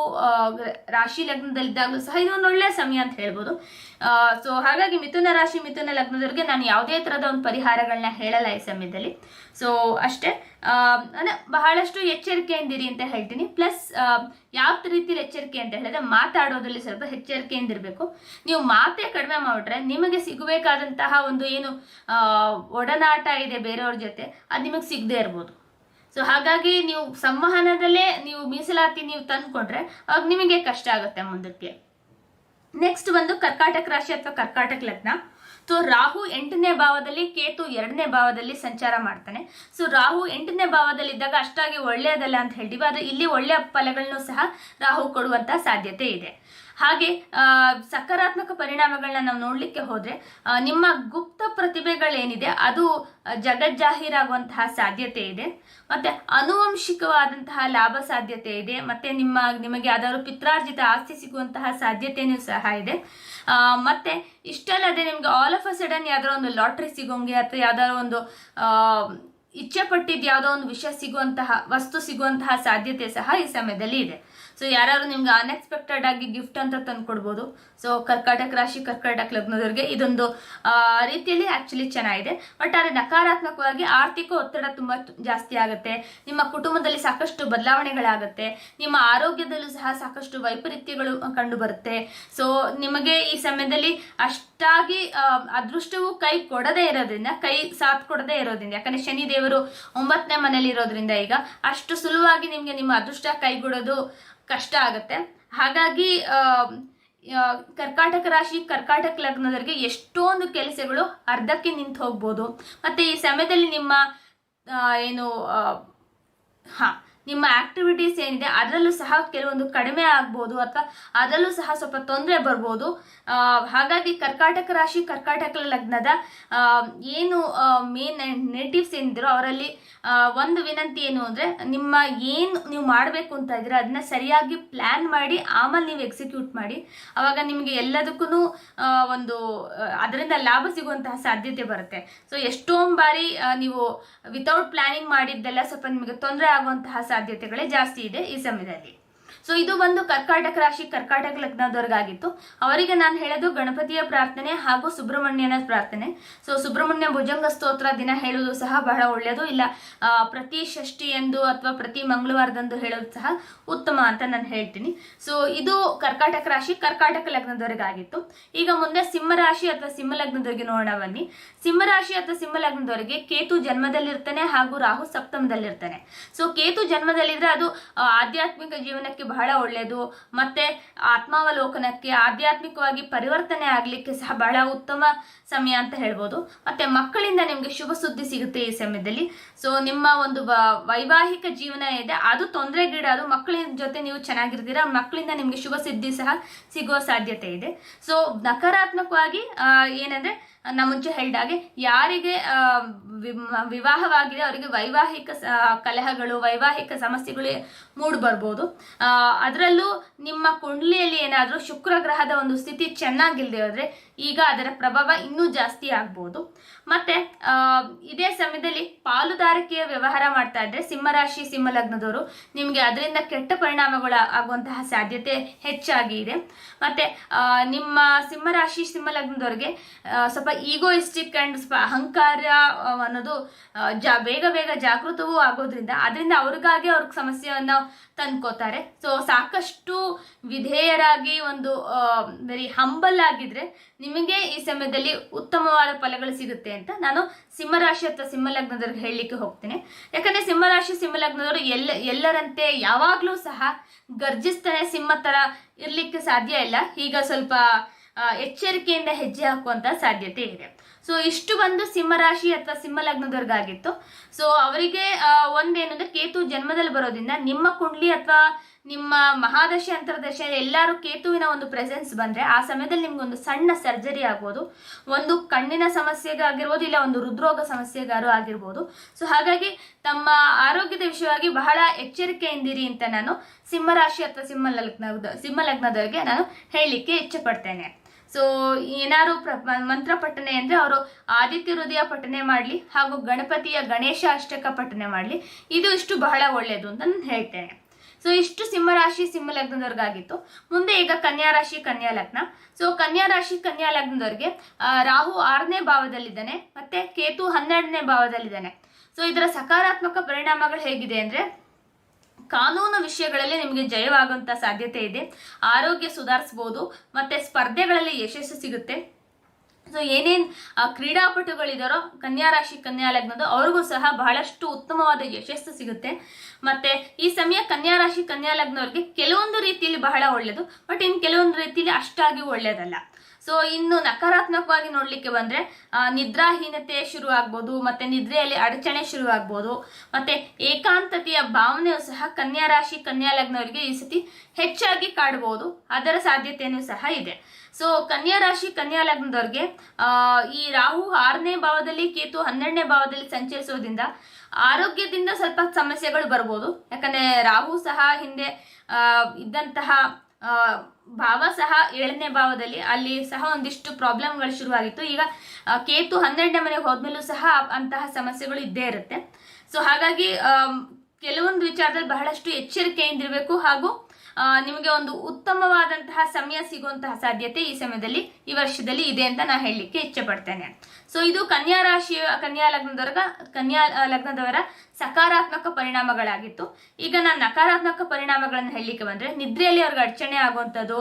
ರಾಶಿ ಲಗ್ನದಲ್ಲಿದ್ದಾಗಲೂ ಸಹ ಇದೊಂದು ಒಳ್ಳೆಯ ಸಮಯ ಅಂತ ಹೇಳ್ಬೋದು. ಸೊ ಹಾಗಾಗಿ ಮಿಥುನ ರಾಶಿ ಮಿಥುನ ಲಗ್ನದವರಿಗೆ ನಾನು ಯಾವುದೇ ತರದ ಒಂದು ಪರಿಹಾರಗಳನ್ನ ಹೇಳಲ್ಲ ಈ ಸಮಯದಲ್ಲಿ. ಸೊ ಅಷ್ಟೇ, ಅಂದ್ರೆ ಬಹಳಷ್ಟು ಎಚ್ಚರಿಕೆಯಿಂದಿರಿ ಅಂತ ಹೇಳ್ತೀನಿ. ಪ್ಲಸ್ ಯಾವ ರೀತಿಯಲ್ಲಿ ಎಚ್ಚರಿಕೆ ಅಂತ ಹೇಳಿದ್ರೆ ಮಾತಾಡೋದ್ರಲ್ಲಿ ಸ್ವಲ್ಪ ಎಚ್ಚರಿಕೆಯಿಂದಿರಬೇಕು. ನೀವು ಮಾತೇ ಕಡಿಮೆ ಮಾಡಿಬಿಟ್ರೆ ನಿಮಗೆ ಸಿಗಬೇಕಾದಂತಹ ಒಂದು ಏನು ಒಡನಾಟ ಇದೆ ಬೇರೆಯವ್ರ ಜೊತೆ ಅದು ನಿಮಗೆ ಸಿಗದೆ ಇರ್ಬೋದು. ಸೊ ಹಾಗಾಗಿ ನೀವು ಸಂವಹನದಲ್ಲೇ ನೀವು ಮೀಸಲಾತಿ ನೀವು ತಂದ್ಕೊಂಡ್ರೆ ಅವಾಗ ನಿಮಗೆ ಕಷ್ಟ ಆಗುತ್ತೆ ಮುಂದಕ್ಕೆ. ನೆಕ್ಸ್ಟ್ ಬಂದು ಕರ್ಕಾಟಕ ರಾಶಿ ಅಥವಾ ಕರ್ಕಾಟಕ ಲಗ್ನ. ಸೊ ರಾಹು 8ನೇ ಭಾವದಲ್ಲಿ, ಕೇತು 2ನೇ ಭಾವದಲ್ಲಿ ಸಂಚಾರ ಮಾಡ್ತಾನೆ. ಸೊ ರಾಹು 8ನೇ ಭಾವದಲ್ಲಿ ಇದ್ದಾಗ ಅಷ್ಟಾಗಿ ಒಳ್ಳೆಯದಲ್ಲ ಅಂತ ಹೇಳ್ತೀವಿ, ಆದ್ರೆ ಇಲ್ಲಿ ಒಳ್ಳೆಯ ಫಲಗಳನ್ನು ಸಹ ರಾಹು ಕೊಡುವಂತ ಸಾಧ್ಯತೆ ಇದೆ. ಹಾಗೆ ಸಕಾರಾತ್ಮಕ ಪರಿಣಾಮಗಳನ್ನ ನಾವು ನೋಡ್ಲಿಕ್ಕೆ ಹೋದ್ರೆ ನಿಮ್ಮ ಗುಪ್ತ ಪ್ರತಿಭೆಗಳೇನಿದೆ ಅದು ಜಗಜ್ಜಾಹೀರಾಗುವಂತಹ ಸಾಧ್ಯತೆ ಇದೆ. ಮತ್ತೆ ಆನುವಂಶಿಕವಾದಂತಹ ಲಾಭ ಸಾಧ್ಯತೆ ಇದೆ. ಮತ್ತೆ ನಿಮಗೆ ಯಾವ್ದಾದ್ರು ಪಿತ್ರಾರ್ಜಿತ ಆಸ್ತಿ ಸಿಗುವಂತಹ ಸಾಧ್ಯತೆಯೂ ಸಹ ಇದೆ. ಮತ್ತೆ ಇಷ್ಟಲ್ಲದೆ ನಿಮ್ಗೆ ಆಲ್ ಆಫ್ ಅ ಸಡನ್ ಯಾವ್ದಾರೋ ಒಂದು ಲಾಟ್ರಿ ಸಿಗೋಂಗೆ ಅಥವಾ ಯಾವ್ದಾರೋ ಒಂದು ಇಚ್ಛೆ ಪಟ್ಟಿದ್ದು ಯಾವುದೋ ಒಂದು ವಿಷಯ ಸಿಗುವಂತಹ ವಸ್ತು ಸಿಗುವಂತಹ ಸಾಧ್ಯತೆ ಸಹ ಈ ಸಮಯದಲ್ಲಿ ಇದೆ. ಸೊ ಯಾರು ನಿಮ್ಗೆ ಅನ್ಎಕ್ಸ್ಪೆಕ್ಟೆಡ್ ಆಗಿ ಗಿಫ್ಟ್ ಅಂತ ತಂದ್ಕೊಡ್ಬೋದು. ಸೊ ಕರ್ಕಾಟಕ ರಾಶಿ ಕರ್ಕಾಟಕ ಲಗ್ನದವರಿಗೆ ಇದೊಂದು ರೀತಿಯಲ್ಲಿ ಆಕ್ಚುಲಿ ಚೆನ್ನಾಗಿದೆ. ಬಟ್ ಆದರೆ ನಕಾರಾತ್ಮಕವಾಗಿ ಆರ್ಥಿಕ ಒತ್ತಡ ತುಂಬಾ ಜಾಸ್ತಿ ಆಗುತ್ತೆ. ನಿಮ್ಮ ಕುಟುಂಬದಲ್ಲಿ ಸಾಕಷ್ಟು ಬದಲಾವಣೆಗಳಾಗುತ್ತೆ. ನಿಮ್ಮ ಆರೋಗ್ಯದಲ್ಲೂ ಸಹ ಸಾಕಷ್ಟು ವೈಪರೀತ್ಯಗಳು ಕಂಡು ಬರುತ್ತೆ. ಸೊ ನಿಮಗೆ ಈ ಸಮಯದಲ್ಲಿ ಅಷ್ಟಾಗಿ ಅದೃಷ್ಟವು ಕೈ ಕೊಡದೇ ಇರೋದ್ರಿಂದ, ಕೈ ಸಾಥ್ ಕೊಡದೇ ಇರೋದ್ರಿಂದ, ಯಾಕಂದ್ರೆ ಶನಿ ದೇವರು 9ನೇ ಮನೇಲಿ ಇರೋದ್ರಿಂದ ಈಗ ಅಷ್ಟು ಸುಲಭವಾಗಿ ನಿಮ್ಗೆ ನಿಮ್ಮ ಅದೃಷ್ಟ ಕೈಗೂಡೋದು ಕಷ್ಟ ಆಗುತ್ತೆ. ಹಾಗಾಗಿ ಕರ್ಕಾಟಕ ರಾಶಿ ಕರ್ಕಾಟಕ ಲಗ್ನದವರಿಗೆ ಎಷ್ಟೊಂದು ಕೆಲಸಗಳು ಅರ್ಧಕ್ಕೆ ನಿಂತು ಹೋಗ್ಬೋದು. ಮತ್ತು ಈ ಸಮಯದಲ್ಲಿ ನಿಮ್ಮ ಏನು ನಿಮ್ಮ ಆಕ್ಟಿವಿಟೀಸ್ ಏನಿದೆ ಅದರಲ್ಲೂ ಸಹ ಕೆಲವೊಂದು ಕಡಿಮೆ ಆಗ್ಬೋದು ಅಥವಾ ಅದರಲ್ಲೂ ಸಹ ಸ್ವಲ್ಪ ತೊಂದರೆ ಬರ್ಬೋದು. ಹಾಗಾಗಿ ಕರ್ಕಾಟಕ ರಾಶಿ ಕರ್ಕಾಟಕ ಲಗ್ನದ ಏನು ಮೇನ್ ನೇಟಿವ್ಸ್ ಏನಿದ್ರು ಅವರಲ್ಲಿ ಒಂದು ವಿನಂತಿ ಏನು ಅಂದರೆ, ನಿಮ್ಮ ಏನು ನೀವು ಮಾಡಬೇಕು ಅಂತ ಇದ್ರೆ ಅದನ್ನ ಸರಿಯಾಗಿ ಪ್ಲ್ಯಾನ್ ಮಾಡಿ ಆಮೇಲೆ ನೀವು ಎಕ್ಸಿಕ್ಯೂಟ್ ಮಾಡಿ. ಆವಾಗ ನಿಮಗೆ ಎಲ್ಲದಕ್ಕೂ ಒಂದು ಅದರಿಂದ ಲಾಭ ಸಿಗುವಂತಹ ಸಾಧ್ಯತೆ ಬರುತ್ತೆ. ಸೊ ಎಷ್ಟೊಂದು ಬಾರಿ ನೀವು ವಿತೌಟ್ ಪ್ಲಾನಿಂಗ್ ಮಾಡಿದ್ದೆಲ್ಲ ಸ್ವಲ್ಪ ನಿಮಗೆ ತೊಂದರೆ ಆಗುವಂತಹ ಸಾಧ್ಯತೆಗಳೇ ಜಾಸ್ತಿ ಇದೆ ಈ ಸಮಯದಲ್ಲಿ. ಸೊ ಇದು ಒಂದು ಕರ್ಕಾಟಕ ರಾಶಿ ಕರ್ಕಾಟಕ ಲಗ್ನದವರೆಗಾಗಿತ್ತು. ಅವರಿಗೆ ನಾನು ಹೇಳೋದು ಗಣಪತಿಯ ಪ್ರಾರ್ಥನೆ ಹಾಗೂ ಸುಬ್ರಹ್ಮಣ್ಯನ ಪ್ರಾರ್ಥನೆ. ಸೊ ಸುಬ್ರಹ್ಮಣ್ಯ ಭುಜಂಗ ಸ್ತೋತ್ರ ದಿನ ಹೇಳೋದು ಸಹ ಬಹಳ ಒಳ್ಳೆಯದು, ಇಲ್ಲ ಪ್ರತಿ ಷಷ್ಠಿ ಎಂದು ಅಥವಾ ಪ್ರತಿ ಮಂಗಳವಾರದಂದು ಹೇಳೋದು ಸಹ ಉತ್ತಮ ಅಂತ ನಾನು ಹೇಳ್ತೀನಿ. ಸೊ ಇದು ಕರ್ಕಾಟಕ ರಾಶಿ ಕರ್ಕಾಟಕ ಲಗ್ನದವರೆಗಾಗಿತ್ತು. ಈಗ ಮುಂದೆ ಸಿಂಹರಾಶಿ ಅಥವಾ ಸಿಂಹ ಲಗ್ನದವರೆಗೆ ನೋಡೋಣ ಬನ್ನಿ. ಸಿಂಹರಾಶಿ ಅಥವಾ ಸಿಂಹ ಲಗ್ನದವರೆಗೆ ಕೇತು ಜನ್ಮದಲ್ಲಿರ್ತಾನೆ ಹಾಗೂ ರಾಹು ಸಪ್ತಮದಲ್ಲಿರ್ತಾನೆ. ಸೊ ಕೇತು ಜನ್ಮದಲ್ಲಿದ್ರೆ ಅದು ಆಧ್ಯಾತ್ಮಿಕ ಜೀವನಕ್ಕೆ ಬಹಳ ಒಳ್ಳೆಯದು, ಮತ್ತೆ ಆತ್ಮಾವಲೋಕನಕ್ಕೆ ಆಧ್ಯಾತ್ಮಿಕವಾಗಿ ಪರಿವರ್ತನೆ ಆಗ್ಲಿಕ್ಕೆ ಸಹ ಬಹಳ ಉತ್ತಮ ಸಮಯ ಅಂತ ಹೇಳ್ಬೋದು. ಮತ್ತೆ ಮಕ್ಕಳಿಂದ ನಿಮ್ಗೆ ಶುಭ ಸುದ್ದಿ ಸಿಗುತ್ತೆ ಈ ಸಮಯದಲ್ಲಿ. ಸೊ ನಿಮ್ಮ ಒಂದು ವೈವಾಹಿಕ ಜೀವನ ಇದೆ ಅದು ತೊಂದರೆಗೀಡಾದು, ಮಕ್ಕಳ ಜೊತೆ ನೀವು ಚೆನ್ನಾಗಿರ್ತೀರಾ, ಮಕ್ಕಳಿಂದ ನಿಮ್ಗೆ ಶುಭ ಸುದ್ದಿ ಸಹ ಸಿಗುವ ಸಾಧ್ಯತೆ ಇದೆ. ಸೊ ನಕಾರಾತ್ಮಕವಾಗಿ ಏನಂದ್ರೆ ನಾ ಮುಂಚೆ ಹೇಳಿದಾಗೆ ಯಾರಿಗೆ ವಿವಾಹವಾಗಿದೆ ಅವರಿಗೆ ವೈವಾಹಿಕ ಕಲಹಗಳು ವೈವಾಹಿಕ ಸಮಸ್ಯೆಗಳು ಮೂಡ್ ಬರ್ಬೋದು. ಅದರಲ್ಲೂ ನಿಮ್ಮ ಕುಂಡಲಿಯಲ್ಲಿ ಏನಾದರೂ ಶುಕ್ರ ಗ್ರಹದ ಒಂದು ಸ್ಥಿತಿ ಚೆನ್ನಾಗಿಲ್ಲದೆ ಹೋದ್ರೆ ಈಗ ಅದರ ಪ್ರಭಾವ ಇನ್ನೂ ಜಾಸ್ತಿ ಆಗ್ಬೋದು. ಮತ್ತೆ ಇದೇ ಸಮಯದಲ್ಲಿ ಪಾಲುದಾರಿಕೆಯ ವ್ಯವಹಾರ ಮಾಡ್ತಾ ಇದ್ರೆ ಸಿಂಹರಾಶಿ ಸಿಂಹ ಲಗ್ನದವರು ನಿಮಗೆ ಅದರಿಂದ ಕೆಟ್ಟ ಪರಿಣಾಮಗಳು ಆಗುವಂತಹ ಸಾಧ್ಯತೆ ಹೆಚ್ಚಾಗಿ ಇದೆ. ಮತ್ತೆ ನಿಮ್ಮ ಸಿಂಹರಾಶಿ ಸಿಂಹ ಲಗ್ನದವ್ರಿಗೆ ಸ್ವಲ್ಪ ಈಗೋಯಿಸ್ಟಿಕ್ ಅಂಡ್ ಅಹಂಕಾರ ಅನ್ನೋದು ಬೇಗ ಬೇಗ ಜಾಗೃತವೂ ಆಗೋದ್ರಿಂದ ಅದರಿಂದ ಅವ್ರಿಗಾಗಿ ಅವ್ರಿಗೆ ಸಮಸ್ಯೆಯನ್ನ ತಂದ್ಕೋತಾರೆ. ಸೊ ಸಾಕಷ್ಟು ವಿಧೇಯರಾಗಿ ಒಂದು ವೆರಿ ಹಂಬಲ್ ಆಗಿದ್ರೆ ನಿಮಗೆ ಈ ಸಮಯದಲ್ಲಿ ಉತ್ತಮವಾದ ಫಲಗಳು ಸಿಗುತ್ತೆ ಅಂತ ನಾನು ಸಿಂಹರಾಶಿ ಅಥವಾ ಸಿಂಹ ಲಗ್ನದವ್ರಿಗೆ ಹೇಳಲಿಕ್ಕೆ ಹೋಗ್ತೇನೆ. ಯಾಕಂದ್ರೆ ಸಿಂಹರಾಶಿ ಸಿಂಹ ಲಗ್ನದವರು ಎಲ್ಲರಂತೆ ಯಾವಾಗ್ಲೂ ಸಹ ಗರ್ಜಿಸ್ತಾನೆ, ಸಿಂಹ ತರ ಇರ್ಲಿಕ್ಕೆ ಸಾಧ್ಯ ಇಲ್ಲ. ಈಗ ಸ್ವಲ್ಪ ಎಚ್ಚರಿಕೆಯಿಂದ ಹೆಜ್ಜೆ ಹಾಕುವಂತ ಸಾಧ್ಯತೆ ಇದೆ. ಸೊ ಇಷ್ಟು ಬಂದು ಸಿಂಹರಾಶಿ ಅಥವಾ ಸಿಂಹ ಲಗ್ನದವ್ರಿಗಾಗಿತ್ತು. ಸೊ ಅವರಿಗೆ ಒಂದೇನಂದ್ರೆ ಕೇತು ಜನ್ಮದಲ್ಲಿ ಬರೋದ್ರಿಂದ ನಿಮ್ಮ ಕುಂಡ್ಲಿ ಅಥವಾ ನಿಮ್ಮ ಮಹಾದಶೆ ಅಂತರ್ದಶೆ ಎಲ್ಲರೂ ಕೇತುವಿನ ಒಂದು ಪ್ರೆಸೆನ್ಸ್ ಬಂದ್ರೆ ಆ ಸಮಯದಲ್ಲಿ ನಿಮ್ಗೊಂದು ಸಣ್ಣ ಸರ್ಜರಿ ಆಗ್ಬೋದು, ಒಂದು ಕಣ್ಣಿನ ಸಮಸ್ಯೆಗಾಗಿರ್ಬೋದು, ಇಲ್ಲ ಒಂದು ಹೃದ್ರೋಗ ಸಮಸ್ಯೆಗಾರು ಆಗಿರ್ಬೋದು. ಸೊ ಹಾಗಾಗಿ ತಮ್ಮ ಆರೋಗ್ಯದ ವಿಷಯವಾಗಿ ಬಹಳ ಎಚ್ಚರಿಕೆಯಿಂದಿರಿ ಅಂತ ನಾನು ಸಿಂಹರಾಶಿ ಅಥವಾ ಸಿಂಹ ಲಗ್ನದವರಿಗೆ ನಾನು ಹೇಳಲಿಕ್ಕೆ ಇಚ್ಛೆ ಪಡ್ತೇನೆ. ಸೊ ಏನಾದ್ರು ಮಂತ್ರ ಪಠನೆ ಅಂದ್ರೆ ಅವರು ಆದಿತ್ಯ ಹೃದಯ ಪಠನೆ ಮಾಡಲಿ ಹಾಗೂ ಗಣಪತಿಯ ಗಣೇಶ ಅಷ್ಟಕ ಪಠನೆ ಮಾಡಲಿ, ಇದು ಇಷ್ಟು ಬಹಳ ಒಳ್ಳೆಯದು ಅಂತ ನಾನು ಹೇಳ್ತೇನೆ. ಸೊ ಇಷ್ಟು ಸಿಂಹರಾಶಿ ಸಿಂಹ ಲಗ್ನದವ್ರಿಗಾಗಿತ್ತು. ಮುಂದೆ ಈಗ ಕನ್ಯಾ ರಾಶಿ ಕನ್ಯಾ ಲಗ್ನ. ಸೊ ಕನ್ಯಾ ರಾಶಿ ಕನ್ಯಾ ಲಗ್ನದವ್ರಿಗೆ ರಾಹು 6ನೇ ಭಾವದಲ್ಲಿದ್ದಾನೆ, ಮತ್ತೆ ಕೇತು 12ನೇ ಭಾವದಲ್ಲಿದ್ದಾನೆ. ಸೊ ಇದರ ಸಕಾರಾತ್ಮಕ ಪರಿಣಾಮಗಳು ಹೇಗಿದೆ ಅಂದ್ರೆ, ಕಾನೂನು ವಿಷಯಗಳಲ್ಲಿ ನಿಮಗೆ ಜಯವಾಗುವಂತ ಸಾಧ್ಯತೆ ಇದೆ, ಆರೋಗ್ಯ ಸುಧಾರಿಸಬಹುದು, ಮತ್ತೆ ಸ್ಪರ್ಧೆಗಳಲ್ಲಿ ಯಶಸ್ಸು ಸಿಗುತ್ತೆ. ಸೊ ಏನೇನ್ ಕ್ರೀಡಾಪಟುಗಳಿದಾರೋ ಕನ್ಯಾ ರಾಶಿ ಕನ್ಯಾ ಲಗ್ನದ ಅವ್ರಿಗೂ ಸಹ ಬಹಳಷ್ಟು ಉತ್ತಮವಾದ ಯಶಸ್ಸು ಸಿಗುತ್ತೆ. ಮತ್ತೆ ಈ ಸಮಯ ಕನ್ಯಾ ರಾಶಿ ಕನ್ಯಾ ಲಗ್ನವ್ರಿಗೆ ಕೆಲವೊಂದು ರೀತಿಯಲ್ಲಿ ಬಹಳ ಒಳ್ಳೆಯದು, ಬಟ್ ಇನ್ನು ಕೆಲವೊಂದು ರೀತಿಯಲ್ಲಿ ಅಷ್ಟಾಗಿ ಒಳ್ಳೆಯದಲ್ಲ. ಸೊ ಇನ್ನು ನಕಾರಾತ್ಮಕವಾಗಿ ನೋಡ್ಲಿಕ್ಕೆ ಬಂದ್ರೆ ನಿದ್ರಾಹೀನತೆ ಶುರು ಆಗ್ಬೋದು, ಮತ್ತೆ ನಿದ್ರೆಯಲ್ಲಿ ಅಡಚಣೆ ಶುರು ಆಗ್ಬೋದು, ಮತ್ತೆ ಏಕಾಂತತೆಯ ಭಾವನೆಯು ಸಹ ಕನ್ಯಾ ರಾಶಿ ಕನ್ಯಾ ಲಗ್ನವರಿಗೆ ಈ ಸತಿ ಹೆಚ್ಚಾಗಿ ಕಾಡಬಹುದು, ಅದರ ಸಾಧ್ಯತೆಯೂ ಸಹ ಇದೆ. ಸೊ ಕನ್ಯಾ ರಾಶಿ ಕನ್ಯಾ ಲಗ್ನದವ್ರಿಗೆ ಈ ರಾಹು 6ನೇ ಭಾವದಲ್ಲಿ ಕೇತು 12ನೇ ಭಾವದಲ್ಲಿ ಸಂಚರಿಸೋದ್ರಿಂದ ಆರೋಗ್ಯದಿಂದ ಸ್ವಲ್ಪ ಸಮಸ್ಯೆಗಳು ಬರ್ಬೋದು. ಯಾಕಂದ್ರೆ ರಾಹು ಸಹ ಹಿಂದೆ ಇದ್ದಂತಹ ಭಾವ ಸಹ 7ನೇ ಭಾವದಲ್ಲಿ, ಅಲ್ಲಿ ಸಹ ಒಂದಿಷ್ಟು ಪ್ರಾಬ್ಲಮ್ಗಳು ಶುರುವಾಗಿತ್ತು. ಈಗ ಕೇತು 12ನೇ ಮನೆಗೆ ಹೋದ್ಮೇಲೂ ಸಹ ಅಂತಹ ಸಮಸ್ಯೆಗಳು ಇದ್ದೇ ಇರುತ್ತೆ. ಸೊ ಹಾಗಾಗಿ ಕೆಲವೊಂದು ವಿಚಾರದಲ್ಲಿ ಬಹಳಷ್ಟು ಎಚ್ಚರಿಕೆಯಿಂದಿರಬೇಕು ಹಾಗೂ ನಿಮಗೆ ಒಂದು ಉತ್ತಮವಾದಂತಹ ಸಮಯ ಸಿಗುವಂತಹ ಸಾಧ್ಯತೆ ಈ ಸಮಯದಲ್ಲಿ ಈ ವರ್ಷದಲ್ಲಿ ಇದೆ ಅಂತ ನಾನು ಹೇಳಲಿಕ್ಕೆ ಇಚ್ಛೆ ಪಡ್ತೇನೆ. ಸೊ ಇದು ಕನ್ಯಾ ರಾಶಿಯ ಕನ್ಯಾ ಲಗ್ನದವರ ಸಕಾರಾತ್ಮಕ ಪರಿಣಾಮಗಳಾಗಿತ್ತು. ಈಗ ನಾನು ನಕಾರಾತ್ಮಕ ಪರಿಣಾಮಗಳನ್ನು ಹೇಳಲಿಕ್ಕೆ ಬಂದ್ರೆ, ನಿದ್ರೆಯಲ್ಲಿ ಅವ್ರಿಗೆ ಅಡಚಣೆ ಆಗುವಂಥದ್ದು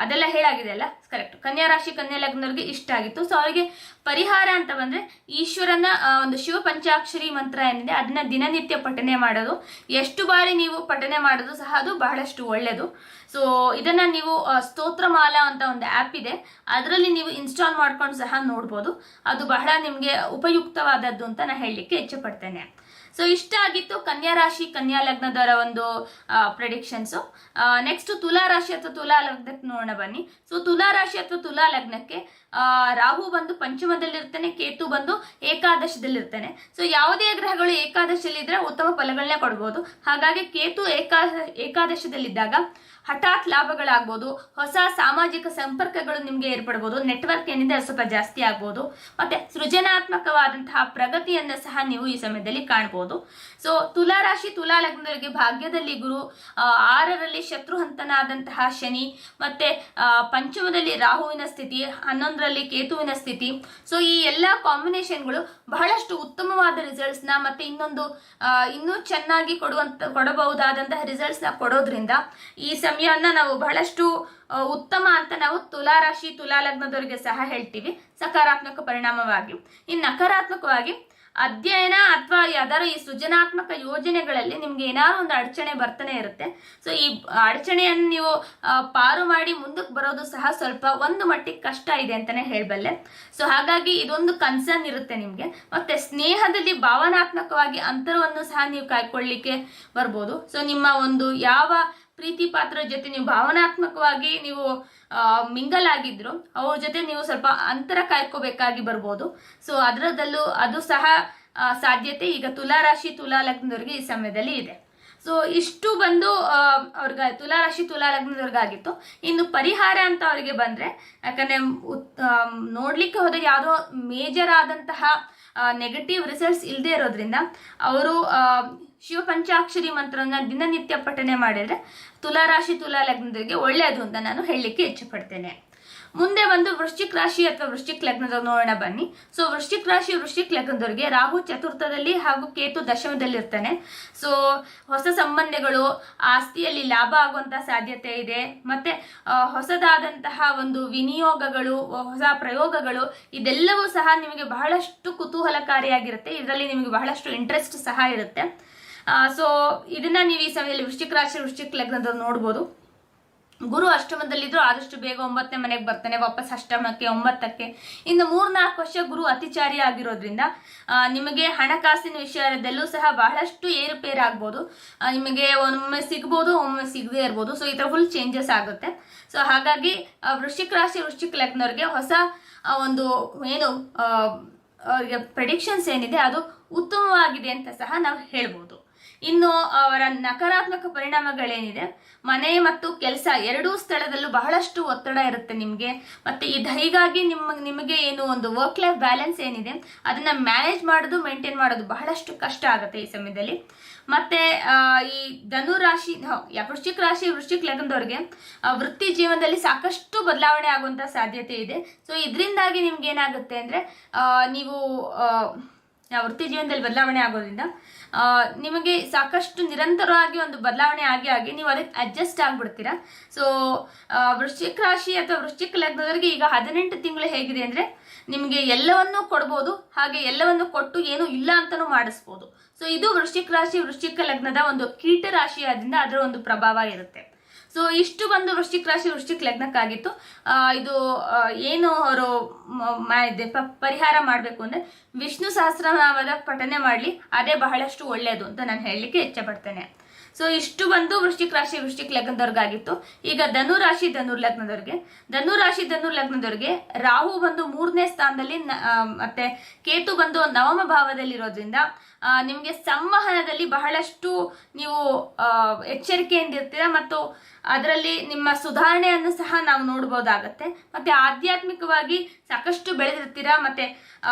ಅದೆಲ್ಲ ಹೇಳಾಗಿದೆ ಅಲ್ಲ, ಕರೆಕ್ಟ್. ಕನ್ಯಾ ರಾಶಿ ಕನ್ಯಾ ಲಗ್ನದವ್ರಿಗೆ ಇಷ್ಟ ಆಗಿತ್ತು. ಸೊ ಅವರಿಗೆ ಪರಿಹಾರ ಅಂತ ಬಂದ್ರೆ ಈಶ್ವರನ ಒಂದು ಶಿವ ಪಂಚಾಕ್ಷರಿ ಮಂತ್ರ ಏನಿದೆ ಅದನ್ನ ದಿನನಿತ್ಯ ಪಠನೆ ಮಾಡೋದು. ಎಷ್ಟು ಬಾರಿ ನೀವು ಪಠನೆ ಮಾಡೋದು ಸಹ ಅದು ಬಹಳಷ್ಟು ಒಳ್ಳೆಯದು. ಸೊ ಇದನ್ನ ನೀವು ಸ್ತೋತ್ರಮಾಲಾ ಅಂತ ಒಂದು ಆ್ಯಪ್ ಇದೆ, ಅದರಲ್ಲಿ ನೀವು ಇನ್ಸ್ಟಾಲ್ ಮಾಡ್ಕೊಂಡು ಸಹ ನೋಡ್ಬೋದು. ಅದು ಬಹಳ ನಿಮಗೆ ಉಪಯುಕ್ತವಾದದ್ದು ಅಂತ ನಾನು ಹೇಳಲಿಕ್ಕೆ ಇಚ್ಛೆಪಡ್ತೇನೆ. ಸೊ ಇಷ್ಟ ಆಗಿತ್ತು ಕನ್ಯಾ ರಾಶಿ ಕನ್ಯಾ ಲಗ್ನದವರ ಒಂದು ಪ್ರೆಡಿಕ್ಷನ್ಸು. ನೆಕ್ಸ್ಟ್ ತುಲಾ ರಾಶಿ ಅಥವಾ ತುಲಾ ಲಗ್ನಕ್ಕೆ ನೋಡೋಣ ಬನ್ನಿ. ಸೊ ತುಲಾ ರಾಶಿ ಅಥವಾ ತುಲಾ ಲಗ್ನಕ್ಕೆ ರಾಹು ಬಂದು ಪಂಚಮದಲ್ಲಿರ್ತಾನೆ, ಕೇತು ಬಂದು ಏಕಾದಶದಲ್ಲಿರ್ತಾನೆ. ಸೊ ಯಾವುದೇ ಗ್ರಹಗಳು ಏಕಾದಶದಲ್ಲಿದ್ದರೆ ಉತ್ತಮ ಫಲಗಳನ್ನೇ ಕೊಡ್ಬೋದು. ಹಾಗಾಗಿ ಕೇತು ಏಕಾದಶದಲ್ಲಿದ್ದಾಗ ಹಠಾತ್ ಲಾಭಗಳಾಗ್ಬೋದು, ಹೊಸ ಸಾಮಾಜಿಕ ಸಂಪರ್ಕಗಳು ನಿಮಗೆ ಏರ್ಪಡ್ಬೋದು, ನೆಟ್ವರ್ಕ್ ಏನಿದೆ ಅದು ಸ್ವಲ್ಪ ಜಾಸ್ತಿ ಆಗ್ಬೋದು, ಮತ್ತೆ ಸೃಜನಾತ್ಮಕವಾದಂತಹ ಪ್ರಗತಿಯನ್ನು ಸಹ ನೀವು ಈ ಸಮಯದಲ್ಲಿ ಕಾಣ್ಬೋದು. ಸೊ ತುಲಾ ರಾಶಿ ತುಲಾ ಲಗ್ನದವರಿಗೆ ಭಾಗ್ಯದಲ್ಲಿ ಗುರು, 6ರಲ್ಲಿ ಶತ್ರುಹಂತನಾದಂತಹ ಶನಿ, ಮತ್ತೆ ಪಂಚಮದಲ್ಲಿ ರಾಹುವಿನ ಸ್ಥಿತಿ, 11ರಲ್ಲಿ ಕೇತುವಿನ ಸ್ಥಿತಿ. ಸೊ ಈ ಎಲ್ಲ ಕಾಂಬಿನೇಷನ್ಗಳು ಬಹಳಷ್ಟು ಉತ್ತಮವಾದ ರಿಸಲ್ಟ್ಸ್ನ ಮತ್ತೆ ಇನ್ನೂ ಚೆನ್ನಾಗಿ ಕೊಡಬಹುದಾದಂತಹ ರಿಸಲ್ಟ್ಸ್ನ ಕೊಡೋದ್ರಿಂದ ಈ ಸಮಯವನ್ನ ನಾವು ಬಹಳಷ್ಟು ಉತ್ತಮ ಅಂತ ನಾವು ತುಲಾ ರಾಶಿ ತುಲಾ ಲಗ್ನದವರಿಗೆ ಸಹ ಹೇಳ್ತೀವಿ ಸಕಾರಾತ್ಮಕ ಪರಿಣಾಮವಾಗಿ. ಇನ್ನು ನಕಾರಾತ್ಮಕವಾಗಿ ಅಧ್ಯಯನ ಅಥವಾ ಯಾವ್ದಾರು ಈ ಸೃಜನಾತ್ಮಕ ಯೋಜನೆಗಳಲ್ಲಿ ನಿಮ್ಗೆ ಏನಾದ್ರು ಒಂದು ಅಡಚಣೆ ಬರ್ತಾನೆ ಇರುತ್ತೆ. ಸೊ ಈ ಅಡಚಣೆಯನ್ನು ನೀವು ಪಾರು ಮಾಡಿ ಮುಂದಕ್ಕೆ ಬರೋದು ಸಹ ಸ್ವಲ್ಪ ಒಂದು ಮಟ್ಟಿಗೆ ಕಷ್ಟ ಇದೆ ಅಂತಾನೆ ಹೇಳಬಲ್ಲೆ. ಸೊ ಹಾಗಾಗಿ ಇದೊಂದು ಕನ್ಸರ್ನ್ ಇರುತ್ತೆ ನಿಮ್ಗೆ. ಮತ್ತೆ ಸ್ನೇಹದಲ್ಲಿ ಭಾವನಾತ್ಮಕವಾಗಿ ಅಂತರವನ್ನು ಸಹ ನೀವು ಕಾಯ್ಕೊಳ್ಳಿಕ್ಕೆ ಬರ್ಬೋದು. ಸೊ ನಿಮ್ಮ ಒಂದು ಯಾವ ಪ್ರೀತಿ ಪಾತ್ರ ಜೊತೆ ನೀವು ಭಾವನಾತ್ಮಕವಾಗಿ ನೀವು ಮಿಂಗಲ್ ಆಗಿದ್ರು ಅವ್ರ ಜೊತೆ ನೀವು ಸ್ವಲ್ಪ ಅಂತರ ಕಾಯ್ಕೋಬೇಕಾಗಿ ಬರ್ಬೋದು. ಸೊ ಅದು ಸಹ ಸಾಧ್ಯತೆ ಈಗ ತುಲಾ ರಾಶಿ ತುಲಾ ಲಗ್ನದವ್ರಿಗೆ ಈ ಸಮಯದಲ್ಲಿ ಇದೆ. ಸೊ ಇಷ್ಟು ಬಂದು ಅವ್ರಿಗೆ ತುಲಾ ರಾಶಿ ತುಲಾ ಲಗ್ನದವ್ರಿಗಾಗಿತ್ತು. ಇನ್ನು ಪರಿಹಾರ ಅಂತ ಅವರಿಗೆ ಬಂದ್ರೆ, ಯಾಕಂದ್ರೆ ನೋಡ್ಲಿಕ್ಕೆ ಹೋದಾಗ ಯಾವುದೋ ಮೇಜರ್ ಆದಂತಹ ನೆಗೆಟಿವ್ ರಿಸಲ್ಟ್ಸ್ ಇಲ್ಲದೆ ಇರೋದ್ರಿಂದ ಅವರು ಶಿವಪಂಚಾಕ್ಷರಿ ಮಂತ್ರವನ್ನ ದಿನನಿತ್ಯ ಪಠನೆ ಮಾಡಿದ್ರೆ ತುಲಾ ರಾಶಿ ತುಲಾ ಲಗ್ನದವರಿಗೆ ಒಳ್ಳೆಯದು ಅಂತ ನಾನು ಹೇಳಲಿಕ್ಕೆ ಇಚ್ಛೆಪಡ್ತೇನೆ. ಮುಂದೆ ಒಂದು ವೃಶ್ಚಿಕ ರಾಶಿ ಅಥವಾ ವೃಶ್ಚಿಕ ಲಗ್ನದವ್ರು ನೋಡೋಣ ಬನ್ನಿ. ಸೊ ವೃಶ್ಚಿಕ ರಾಶಿ ವೃಶ್ಚಿಕ ಲಗ್ನದವ್ರಿಗೆ ರಾಹು ಚತುರ್ಥದಲ್ಲಿ ಹಾಗೂ ಕೇತು ದಶಮದಲ್ಲಿ ಇರ್ತಾನೆ. ಸೊ ಹೊಸ ಸಂಬಂಧಗಳು, ಆಸ್ತಿಯಲ್ಲಿ ಲಾಭ ಆಗುವಂತಹ ಸಾಧ್ಯತೆ ಇದೆ. ಮತ್ತೆ ಹೊಸದಾದಂತಹ ಒಂದು ವಿನಿಯೋಗಗಳು, ಹೊಸ ಪ್ರಯೋಗಗಳು, ಇದೆಲ್ಲವೂ ಸಹ ನಿಮಗೆ ಬಹಳಷ್ಟು ಕುತೂಹಲಕಾರಿಯಾಗಿರುತ್ತೆ. ಇದರಲ್ಲಿ ನಿಮಗೆ ಬಹಳಷ್ಟು ಇಂಟ್ರೆಸ್ಟ್ ಸಹ ಇರುತ್ತೆ. ಸೊ ಇದನ್ನ ನೀವು ಈ ಸಮಯದಲ್ಲಿ ವೃಶ್ಚಿಕ ರಾಶಿ ವೃಶ್ಚಿಕ ಲಗ್ನದವ್ರು ನೋಡ್ಬೋದು. ಗುರು ಅಷ್ಟಮದಲ್ಲಿದ್ರು ಆದಷ್ಟು ಬೇಗ 9ನೇ ಮನೆಗೆ ಬರ್ತಾನೆ, ವಾಪಸ್ ಅಷ್ಟಮಕ್ಕೆ 9ಕ್ಕೆ. ಇನ್ನು 3-4 ವರ್ಷ ಗುರು ಅತಿಚಾರಿ ಆಗಿರೋದ್ರಿಂದ ನಿಮಗೆ ಹಣಕಾಸಿನ ವಿಷಯದಲ್ಲೂ ಸಹ ಬಹಳಷ್ಟು ಏರುಪೇರಾಗ್ಬೋದು. ನಿಮಗೆ ಒಮ್ಮೆ ಸಿಗ್ಬೋದು, ಒಮ್ಮೆ ಸಿಗದೇ ಇರ್ಬೋದು. ಸೊ ಈ ಥರ ಫುಲ್ ಚೇಂಜಸ್ ಆಗುತ್ತೆ. ಸೊ ಹಾಗಾಗಿ ವೃಶ್ಚಿಕ ರಾಶಿ ವೃಶ್ಚಿಕ ಲಗ್ನವ್ರಿಗೆ ಹೊಸ ಒಂದು ಏನು ಪ್ರೆಡಿಕ್ಷನ್ಸ್ ಏನಿದೆ ಅದು ಉತ್ತಮವಾಗಿದೆ ಅಂತ ಸಹ ನಾವು ಹೇಳ್ಬೋದು. ಇನ್ನು ಅವರ ನಕಾರಾತ್ಮಕ ಪರಿಣಾಮಗಳೇನಿದೆ, ಮನೆ ಮತ್ತು ಕೆಲಸ ಎರಡೂ ಸ್ಥಳದಲ್ಲೂ ಬಹಳಷ್ಟು ಒತ್ತಡ ಇರುತ್ತೆ ನಿಮಗೆ. ಮತ್ತೆ ಹೀಗಾಗಿ ನಿಮಗೆ ಏನು ಒಂದು ವರ್ಕ್ ಲೈಫ್ ಬ್ಯಾಲೆನ್ಸ್ ಏನಿದೆ ಅದನ್ನ ಮ್ಯಾನೇಜ್ ಮಾಡೋದು, ಮೇಂಟೈನ್ ಮಾಡೋದು ಬಹಳಷ್ಟು ಕಷ್ಟ ಆಗುತ್ತೆ ಈ ಸಮಯದಲ್ಲಿ. ಮತ್ತೆ ಈ ಧನುರಾಶಿ ವೃಶ್ಚಿಕ ರಾಶಿ ವೃಶ್ಚಿಕ ಲಗ್ನದವ್ರಿಗೆ ವೃತ್ತಿ ಜೀವನದಲ್ಲಿ ಸಾಕಷ್ಟು ಬದಲಾವಣೆ ಆಗುವಂತ ಸಾಧ್ಯತೆ ಇದೆ. ಸೊ ಇದರಿಂದಾಗಿ ನಿಮ್ಗೆ ಏನಾಗುತ್ತೆ ಅಂದ್ರೆ ನೀವು ವೃತ್ತಿ ಜೀವನದಲ್ಲಿ ಬದಲಾವಣೆ ಆಗೋದ್ರಿಂದ ನಿಮಗೆ ಸಾಕಷ್ಟು ನಿರಂತರವಾಗಿ ಒಂದು ಬದಲಾವಣೆ ಆಗಿ ನೀವು ಅದಕ್ಕೆ ಅಡ್ಜಸ್ಟ್ ಆಗ್ಬಿಡ್ತೀರಾ. ಸೊ ವೃಶ್ಚಿಕ ರಾಶಿ ಅಥವಾ ವೃಶ್ಚಿಕ ಲಗ್ನದವರಿಗೆ ಈಗ 18 ತಿಂಗಳು ಹೇಗಿದೆ ಅಂದ್ರೆ ನಿಮಗೆ ಎಲ್ಲವನ್ನೂ ಕೊಡ್ಬೋದು, ಹಾಗೆ ಎಲ್ಲವನ್ನು ಕೊಟ್ಟು ಏನು ಇಲ್ಲ ಅಂತಾನೂ ಮಾಡಿಸ್ಬೋದು. ಸೊ ಇದು ವೃಶ್ಚಿಕ ರಾಶಿ ವೃಶ್ಚಿಕ ಲಗ್ನದ ಒಂದು ಕೀಟ ರಾಶಿ ಆದ್ರಿಂದ ಅದರ ಒಂದು ಪ್ರಭಾವ ಇರುತ್ತೆ. ಸೊ ಇಷ್ಟು ಬಂದು ವೃಶ್ಚಿಕ ರಾಶಿ ವೃಶ್ಚಿಕ ಲಗ್ನಕ್ಕಾಗಿತ್ತು. ಇದು ಏನು ಅವರು ಪರಿಹಾರ ಮಾಡಬೇಕು ಅಂದ್ರೆ ವಿಷ್ಣು ಸಹಸ್ರನಾಮದ ಪಠನೆ ಮಾಡಲಿ, ಅದೇ ಬಹಳಷ್ಟು ಒಳ್ಳೆಯದು ಅಂತ ನಾನು ಹೇಳಲಿಕ್ಕೆ ಇಚ್ಛೆಪಡ್ತೇನೆ. ಸೊ ಇಷ್ಟು ಬಂದು ವೃಶ್ಚಿಕ ರಾಶಿ ವೃಶ್ಚಿಕ ಲಗ್ನದವ್ರಿಗಾಗಿತ್ತು. ಈಗ ಧನುರಾಶಿ ಧನುರ್ ಲಗ್ನದವ್ರಿಗೆ ರಾಹು ಬಂದು 3ನೇ ಸ್ಥಾನದಲ್ಲಿ ಮತ್ತೆ ಕೇತು ಬಂದು 9ಮ ಭಾವದಲ್ಲಿರೋದ್ರಿಂದ ನಿಮಗೆ ಸಂವಹನದಲ್ಲಿ ಬಹಳಷ್ಟು ನೀವು ಎಚ್ಚರಿಕೆಯಿಂದ ಇರ್ತೀರಾ ಮತ್ತು ಅದರಲ್ಲಿ ನಿಮ್ಮ ಸುಧಾರಣೆಯನ್ನು ಸಹ ನಾವು ನೋಡ್ಬೋದಾಗತ್ತೆ. ಮತ್ತೆ ಆಧ್ಯಾತ್ಮಿಕವಾಗಿ ಸಾಕಷ್ಟು ಬೆಳೆದಿರ್ತೀರಾ. ಮತ್ತೆ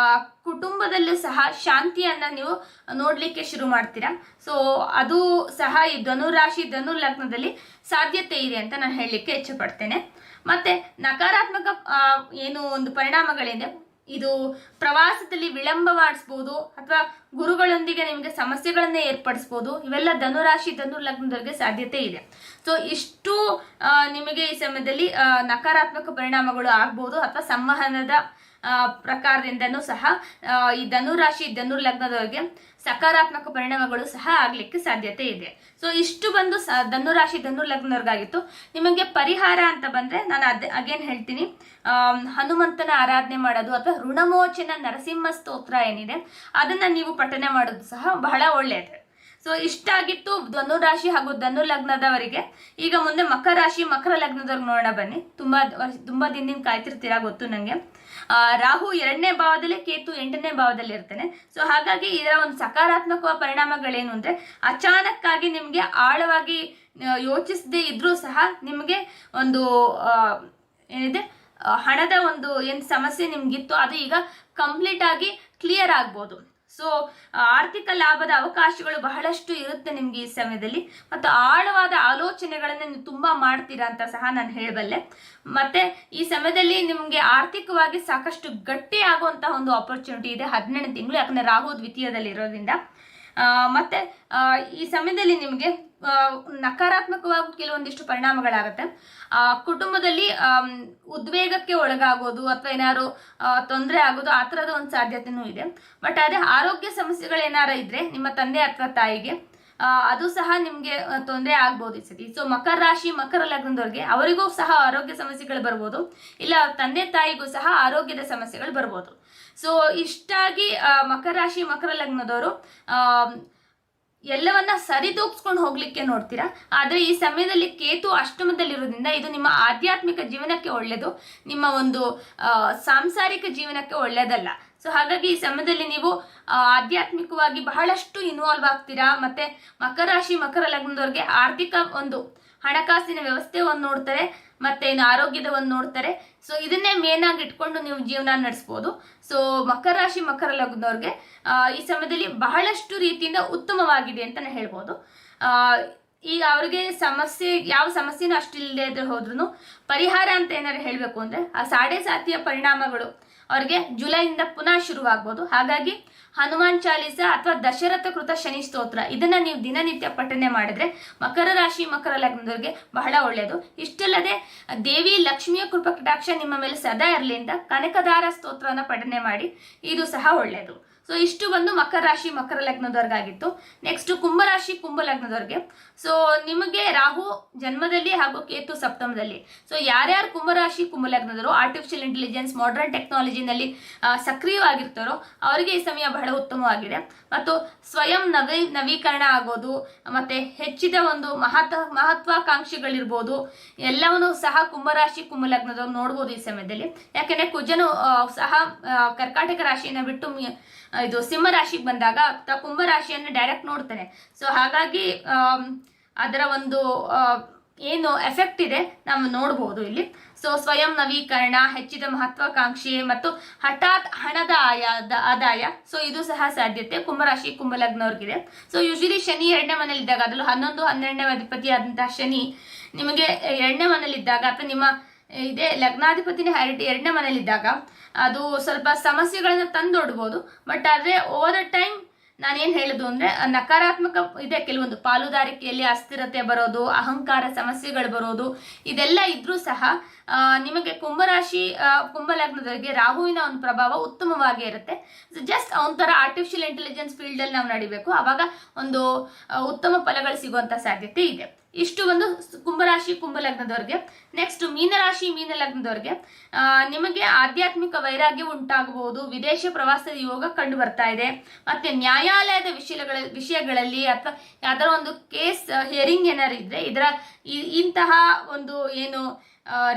ಕುಟುಂಬದಲ್ಲೂ ಸಹ ಶಾಂತಿಯನ್ನ ನೀವು ನೋಡ್ಲಿಕ್ಕೆ ಶುರು ಮಾಡ್ತೀರಾ. ಸೊ ಅದು ಸಹ ಈ ಧನುರಾಶಿ ಧನು ಲಗ್ನದಲ್ಲಿ ಸಾಧ್ಯತೆ ಇದೆ ಅಂತ ನಾನು ಹೇಳಲಿಕ್ಕೆ ಇಚ್ಛೆಪಡ್ತೇನೆ. ಮತ್ತೆ ನಕಾರಾತ್ಮಕ ಏನು ಒಂದು ಪರಿಣಾಮಗಳಿದೆ, ಇದು ಪ್ರವಾಸದಲ್ಲಿ ವಿಳಂಬ ಮಾಡಿಸ್ಬೋದು ಅಥವಾ ಗುರುಗಳೊಂದಿಗೆ ನಿಮಗೆ ಸಮಸ್ಯೆಗಳನ್ನೇ ಏರ್ಪಡಿಸ್ಬೋದು. ಇವೆಲ್ಲ ಧನುರಾಶಿ ಧನು ಲಗ್ನದವರಿಗೆ ಸಾಧ್ಯತೆ ಇದೆ. ಸೊ ಇಷ್ಟು ನಿಮಗೆ ಈ ಸಮಯದಲ್ಲಿ ನಕಾರಾತ್ಮಕ ಪರಿಣಾಮಗಳು ಆಗ್ಬೋದು ಅಥವಾ ಸಂವಹನದ ಪ್ರಕಾರದಿಂದನೂ ಸಹ ಈ ಧನುರಾಶಿ ಧನು ಲಗ್ನದವರಿಗೆ ಸಕಾರಾತ್ಮಕ ಪರಿಣಾಮಗಳು ಸಹ ಆಗ್ಲಿಕ್ಕೆ ಸಾಧ್ಯತೆ ಇದೆ. ಸೊ ಇಷ್ಟು ಬಂದು ಧನುರಾಶಿ ಧನು ಲಗ್ನದವ್ರಿಗಾಗಿತ್ತು. ನಿಮಗೆ ಪರಿಹಾರ ಅಂತ ಬಂದ್ರೆ ನಾನು ಅಗೇನ್ ಹೇಳ್ತೀನಿ, ಹನುಮಂತನ ಆರಾಧನೆ ಮಾಡೋದು ಅಥವಾ ಋಣಮೋಚನ ನರಸಿಂಹ ಸ್ತೋತ್ರ ಏನಿದೆ ಅದನ್ನ ನೀವು ಪಠನೆ ಮಾಡೋದು ಸಹ ಬಹಳ ಒಳ್ಳೆಯದು. ಸೊ ಇಷ್ಟಾಗಿತ್ತು ಧನುರಾಶಿ ಹಾಗೂ ಧನು ಲಗ್ನದವರಿಗೆ. ಈಗ ಮುಂದೆ ಮಕರ ರಾಶಿ ಮಕರ ಲಗ್ನದವ್ರಿಗೆ ನೋಡೋಣ ಬನ್ನಿ. ತುಂಬಾ ದಿನದಿಂದ ಕಾಯ್ತಿರ್ತೀರಾ ಗೊತ್ತು ನಂಗೆ. ರಾಹು 2ನೇ ಭಾವದಲ್ಲಿ, ಕೇತು 8ನೇ ಭಾವದಲ್ಲಿ ಇರ್ತಾನೆ. ಸೊ ಹಾಗಾಗಿ ಇದರ ಒಂದು ಸಕಾರಾತ್ಮಕ ಪರಿಣಾಮಗಳೇನು ಅಂದ್ರೆ ಅಚಾನಕ್ ಆಗಿ ನಿಮ್ಗೆ ಆಳವಾಗಿ ಯೋಚಿಸದೇ ಇದ್ರೂ ಸಹ ನಿಮ್ಗೆ ಒಂದು ಏನಿದೆ ಹಣದ ಒಂದು ಏನ್ ಸಮಸ್ಯೆ ನಿಮ್ಗಿತ್ತು ಅದು ಈಗ ಕಂಪ್ಲೀಟ್ ಆಗಿ ಕ್ಲಿಯರ್ ಆಗ್ಬೋದು. ಸೊ ಆರ್ಥಿಕ ಲಾಭದ ಅವಕಾಶಗಳು ಬಹಳಷ್ಟು ಇರುತ್ತೆ ನಿಮ್ಗೆ ಈ ಸಮಯದಲ್ಲಿ. ಮತ್ತು ಆಳವಾದ ಆಲೋಚನೆಗಳನ್ನ ನೀವು ತುಂಬಾ ಮಾಡ್ತೀರಾ ಅಂತ ಸಹ ನಾನು ಹೇಳಬಲ್ಲೆ. ಮತ್ತೆ ಈ ಸಮಯದಲ್ಲಿ ನಿಮ್ಗೆ ಆರ್ಥಿಕವಾಗಿ ಸಾಕಷ್ಟು ಗಟ್ಟಿ ಆಗುವಂತಹ ಒಂದು ಆಪರ್ಚುನಿಟಿ ಇದೆ 18 ತಿಂಗಳು, ಯಾಕಂದ್ರೆ ರಾಹು ದ್ವಿತೀಯದಲ್ಲಿ ಇರೋದ್ರಿಂದ. ಮತ್ತೆ ಈ ಸಮಯದಲ್ಲಿ ನಿಮ್ಗೆ ನಕಾರಾತ್ಮಕವಾಗಿ ಕೆಲವೊಂದಿಷ್ಟು ಪರಿಣಾಮಗಳಾಗತ್ತೆ. ಕುಟುಂಬದಲ್ಲಿ ಉದ್ವೇಗಕ್ಕೆ ಒಳಗಾಗೋದು ಅಥವಾ ಏನಾದ್ರು ತೊಂದರೆ ಆಗೋದು ಆ ಥರದ ಒಂದು ಸಾಧ್ಯತೆನೂ ಇದೆ. ಬಟ್ ಅದೇ ಆರೋಗ್ಯ ಸಮಸ್ಯೆಗಳು ಏನಾರ ಇದ್ರೆ ನಿಮ್ಮ ತಂದೆ ಅಥವಾ ತಾಯಿಗೆ ಅದು ಸಹ ನಿಮ್ಗೆ ತೊಂದರೆ ಆಗ್ಬೋದು ಈ ಸತಿ. ಸೊ ಮಕರ ರಾಶಿ ಮಕರ ಲಗ್ನದವ್ರಿಗೆ ಅವರಿಗೂ ಸಹ ಆರೋಗ್ಯ ಸಮಸ್ಯೆಗಳು ಬರ್ಬೋದು, ಇಲ್ಲ ತಂದೆ ತಾಯಿಗೂ ಸಹ ಆರೋಗ್ಯದ ಸಮಸ್ಯೆಗಳು ಬರ್ಬೋದು. ಸೊ ಇಷ್ಟಾಗಿ ಮಕರ ರಾಶಿ ಮಕರ ಲಗ್ನದವರು ಎಲ್ಲವನ್ನ ಸರಿದೂಗಿಸ್ಕೊಂಡು ಹೋಗ್ಲಿಕ್ಕೆ ನೋಡ್ತೀರಾ. ಆದ್ರೆ ಈ ಸಮಯದಲ್ಲಿ ಕೇತು ಅಷ್ಟಮದಲ್ಲಿರೋದ್ರಿಂದ ಇದು ನಿಮ್ಮ ಆಧ್ಯಾತ್ಮಿಕ ಜೀವನಕ್ಕೆ ಒಳ್ಳೇದು, ನಿಮ್ಮ ಒಂದು ಸಾಂಸಾರಿಕ ಜೀವನಕ್ಕೆ ಒಳ್ಳೇದಲ್ಲ. ಸೊ ಹಾಗಾಗಿ ಈ ಸಮಯದಲ್ಲಿ ನೀವು ಆಧ್ಯಾತ್ಮಿಕವಾಗಿ ಬಹಳಷ್ಟು ಇನ್ವಾಲ್ವ್ ಆಗ್ತೀರಾ. ಮತ್ತೆ ಮಕರ ರಾಶಿ ಮಕರ ಲಗ್ನದವ್ರಿಗೆ ಆರ್ಥಿಕ ಒಂದು ಹಣಕಾಸಿನ ವ್ಯವಸ್ಥೆ ಒಂದು ನೋಡ್ತಾರೆ, ಮತ್ತೆ ಇನ್ನು ಆರೋಗ್ಯದ ಒಂದು ನೋಡ್ತಾರೆ. ಸೊ ಇದನ್ನೇ ಮೇನ್ ಆಗಿ ಇಟ್ಕೊಂಡು ನೀವು ಜೀವನ ನಡೆಸ್ಬೋದು. ಸೊ ಮಕರ ರಾಶಿ ಮಕರ ಲಗ್ನದವ್ರಿಗೆ ಈ ಸಮಯದಲ್ಲಿ ಬಹಳಷ್ಟು ರೀತಿಯಿಂದ ಉತ್ತಮವಾಗಿದೆ ಅಂತಾನೆ ಹೇಳ್ಬೋದು. ಈಗ ಅವ್ರಿಗೆ ಯಾವ ಸಮಸ್ಯೆನೂ ಅಷ್ಟಿಲ್ಲದೆ ಹೋದ್ರೂ ಪರಿಹಾರ ಅಂತ ಏನಾದ್ರು ಹೇಳಬೇಕು ಅಂದ್ರೆ ಆ ಸಾಡೆ ಸಾತಿಯ ಪರಿಣಾಮಗಳು ಅವ್ರಿಗೆ ಜುಲೈಯಿಂದ ಪುನಃ ಶುರುವಾಗ್ಬೋದು. ಹಾಗಾಗಿ ಹನುಮಾನ್ ಚಾಲೀಸ ಅಥವಾ ದಶರಥ ಕೃತ ಶನಿ ಸ್ತೋತ್ರ ಇದನ್ನ ನೀವು ದಿನನಿತ್ಯ ಪಠನೆ ಮಾಡಿದ್ರೆ ಮಕರ ರಾಶಿ ಮಕರ ಲಗ್ನದವ್ರಿಗೆ ಬಹಳ ಒಳ್ಳೆಯದು. ಇಷ್ಟಲ್ಲದೆ ದೇವಿ ಲಕ್ಷ್ಮಿಯ ಕೃಪಾ ಕಟಾಕ್ಷ ನಿಮ್ಮ ಮೇಲೆ ಸದಾ ಇರಲಿ ಅಂತ ಕನಕದಾರ ಸ್ತೋತ್ರನ ಪಠನೆ ಮಾಡಿ, ಇದು ಸಹ ಒಳ್ಳೆಯದು. ಸೊ ಇಷ್ಟು ಬಂದು ಮಕರ ರಾಶಿ ಮಕರ ಲಗ್ನದವ್ರಿಗಾಗಿತ್ತು. ನೆಕ್ಸ್ಟ್ ಕುಂಭರಾಶಿ ಕುಂಭ ಲಗ್ನದವ್ರಿಗೆ. ಸೊ ನಿಮಗೆ ರಾಹು ಜನ್ಮದಲ್ಲಿ ಹಾಗೂ ಕೇತು ಸಪ್ತಮದಲ್ಲಿ. ಸೊ ಯಾರ್ಯಾರು ಕುಂಭರಾಶಿ ಕುಂಭ ಲಗ್ನದವರು ಆರ್ಟಿಫಿಷಿಯಲ್ ಇಂಟೆಲಿಜೆನ್ಸ್ ಮಾಡರ್ನ್ ಟೆಕ್ನಾಲಜಿನಲ್ಲಿ ಸಕ್ರಿಯವಾಗಿರ್ತಾರೋ ಅವರಿಗೆ ಈ ಸಮಯ ಬಹಳ ಉತ್ತಮವಾಗಿದೆ. ಮತ್ತು ಸ್ವಯಂ ನವೀಕರಣ ಆಗೋದು ಮತ್ತೆ ಹೆಚ್ಚಿದ ಒಂದು ಮಹತ್ವಾಕಾಂಕ್ಷೆಗಳಿರ್ಬೋದು ಎಲ್ಲವನ್ನೂ ಸಹ ಕುಂಭರಾಶಿ ಕುಂಭ ಲಗ್ನದವ್ರು ನೋಡ್ಬೋದು ಈ ಸಮಯದಲ್ಲಿ. ಯಾಕೆಂದ್ರೆ ಕುಜನು ಸಹ ಕರ್ಕಾಟಕ ರಾಶಿಯನ್ನ ಬಿಟ್ಟು ಇದು ಸಿಂಹ ರಾಶಿಗೆ ಬಂದಾಗ ಕುಂಭ ರಾಶಿಯನ್ನು ಡೈರೆಕ್ಟ್ ನೋಡ್ತಾನೆ. ಸೊ ಹಾಗಾಗಿ ಅದರ ಒಂದು ಏನು ಎಫೆಕ್ಟ್ ಇದೆ ನಾವು ನೋಡಬಹುದು ಇಲ್ಲಿ. ಸೊ ಸ್ವಯಂ ನವೀಕರಣ, ಹೆಚ್ಚಿದ ಮಹತ್ವಾಕಾಂಕ್ಷೆ ಮತ್ತು ಹಠಾತ್ ಹಣದ ಆದಾಯ, ಸೊ ಇದು ಸಹ ಸಾಧ್ಯತೆ ಕುಂಭರಾಶಿ ಕುಂಭ ಲಗ್ನವ್ರಿಗಿದೆ. ಸೊ ಯೂಶಲಿ ಶನಿ 2ನೇ ಮನೇಲಿದ್ದಾಗ, ಅದರಲ್ಲೂ 11, 12ನೇ ಅಧಿಪತಿ ಆದಂತಹ ಶನಿ ನಿಮಗೆ 2ನೇ ಮನೇಲಿದ್ದಾಗ ಅಥವಾ ನಿಮ್ಮ ಇದೇ ಲಗ್ನಾಧಿಪತಿನೇ 2ನೇ ಮನೇಲಿದ್ದಾಗ ಅದು ಸ್ವಲ್ಪ ಸಮಸ್ಯೆಗಳನ್ನ ತಂದೊಡ್ಬೋದು. ಬಟ್ ಆದ್ರೆ ಓವರ್ ದ ಟೈಮ್ ನಾನೇನ್ ಹೇಳುದು ಅಂದ್ರೆ ನಕಾರಾತ್ಮಕ ಇದೆ. ಕೆಲವೊಂದು ಪಾಲುದಾರಿಕೆಯಲ್ಲಿ ಅಸ್ಥಿರತೆ ಬರೋದು, ಅಹಂಕಾರ ಸಮಸ್ಯೆಗಳು ಬರೋದು, ಇದೆಲ್ಲ ಇದ್ರೂ ಸಹ ನಿಮಗೆ ಕುಂಭರಾಶಿ ಕುಂಭ ಲಗ್ನದವರಿಗೆ ರಾಹುವಿನ ಒಂದು ಪ್ರಭಾವ ಉತ್ತಮವಾಗಿ ಇರುತ್ತೆ. ಜಸ್ಟ್ ಒಂಥರ ಆರ್ಟಿಫಿಷಿಯಲ್ ಇಂಟೆಲಿಜೆನ್ಸ್ ಫೀಲ್ಡ್ ಅಲ್ಲಿ ನಾವು ನಡಿಬೇಕು, ಅವಾಗ ಒಂದು ಉತ್ತಮ ಫಲಗಳು ಸಿಗುವಂತ ಸಾಧ್ಯತೆ ಇದೆ. ಇಷ್ಟು ಒಂದು ಕುಂಭರಾಶಿ ಕುಂಭ ಲಗ್ನದವ್ರಿಗೆ. ನೆಕ್ಸ್ಟ್ ಮೀನರಾಶಿ ಮೀನ ಲಗ್ನದವ್ರಿಗೆ ನಿಮಗೆ ಆಧ್ಯಾತ್ಮಿಕ ವೈರಾಗ್ಯ ಉಂಟಾಗಬಹುದು, ವಿದೇಶ ಪ್ರವಾಸದ ಯೋಗ ಕಂಡು ಬರ್ತಾ ಇದೆ. ಮತ್ತೆ ನ್ಯಾಯಾಲಯದ ವಿಷಯಗಳಲ್ಲಿ ಅಥವಾ ಯಾವ್ದಾರ ಒಂದು ಕೇಸ್ ಹಿಯರಿಂಗ್ ಏನಾರು ಇದ್ರೆ ಇಂತಹ ಒಂದು ಏನು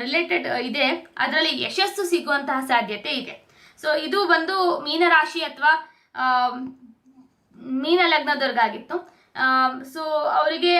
ರಿಲೇಟೆಡ್ ಇದೆ ಅದರಲ್ಲಿ ಯಶಸ್ಸು ಸಿಗುವಂತಹ ಸಾಧ್ಯತೆ ಇದೆ. ಸೊ ಇದು ಬಂದು ಮೀನರಾಶಿ ಅಥವಾ ಮೀನ ಲಗ್ನದವ್ರಿಗಾಗಿತ್ತು. ಸೊ ಅವರಿಗೆ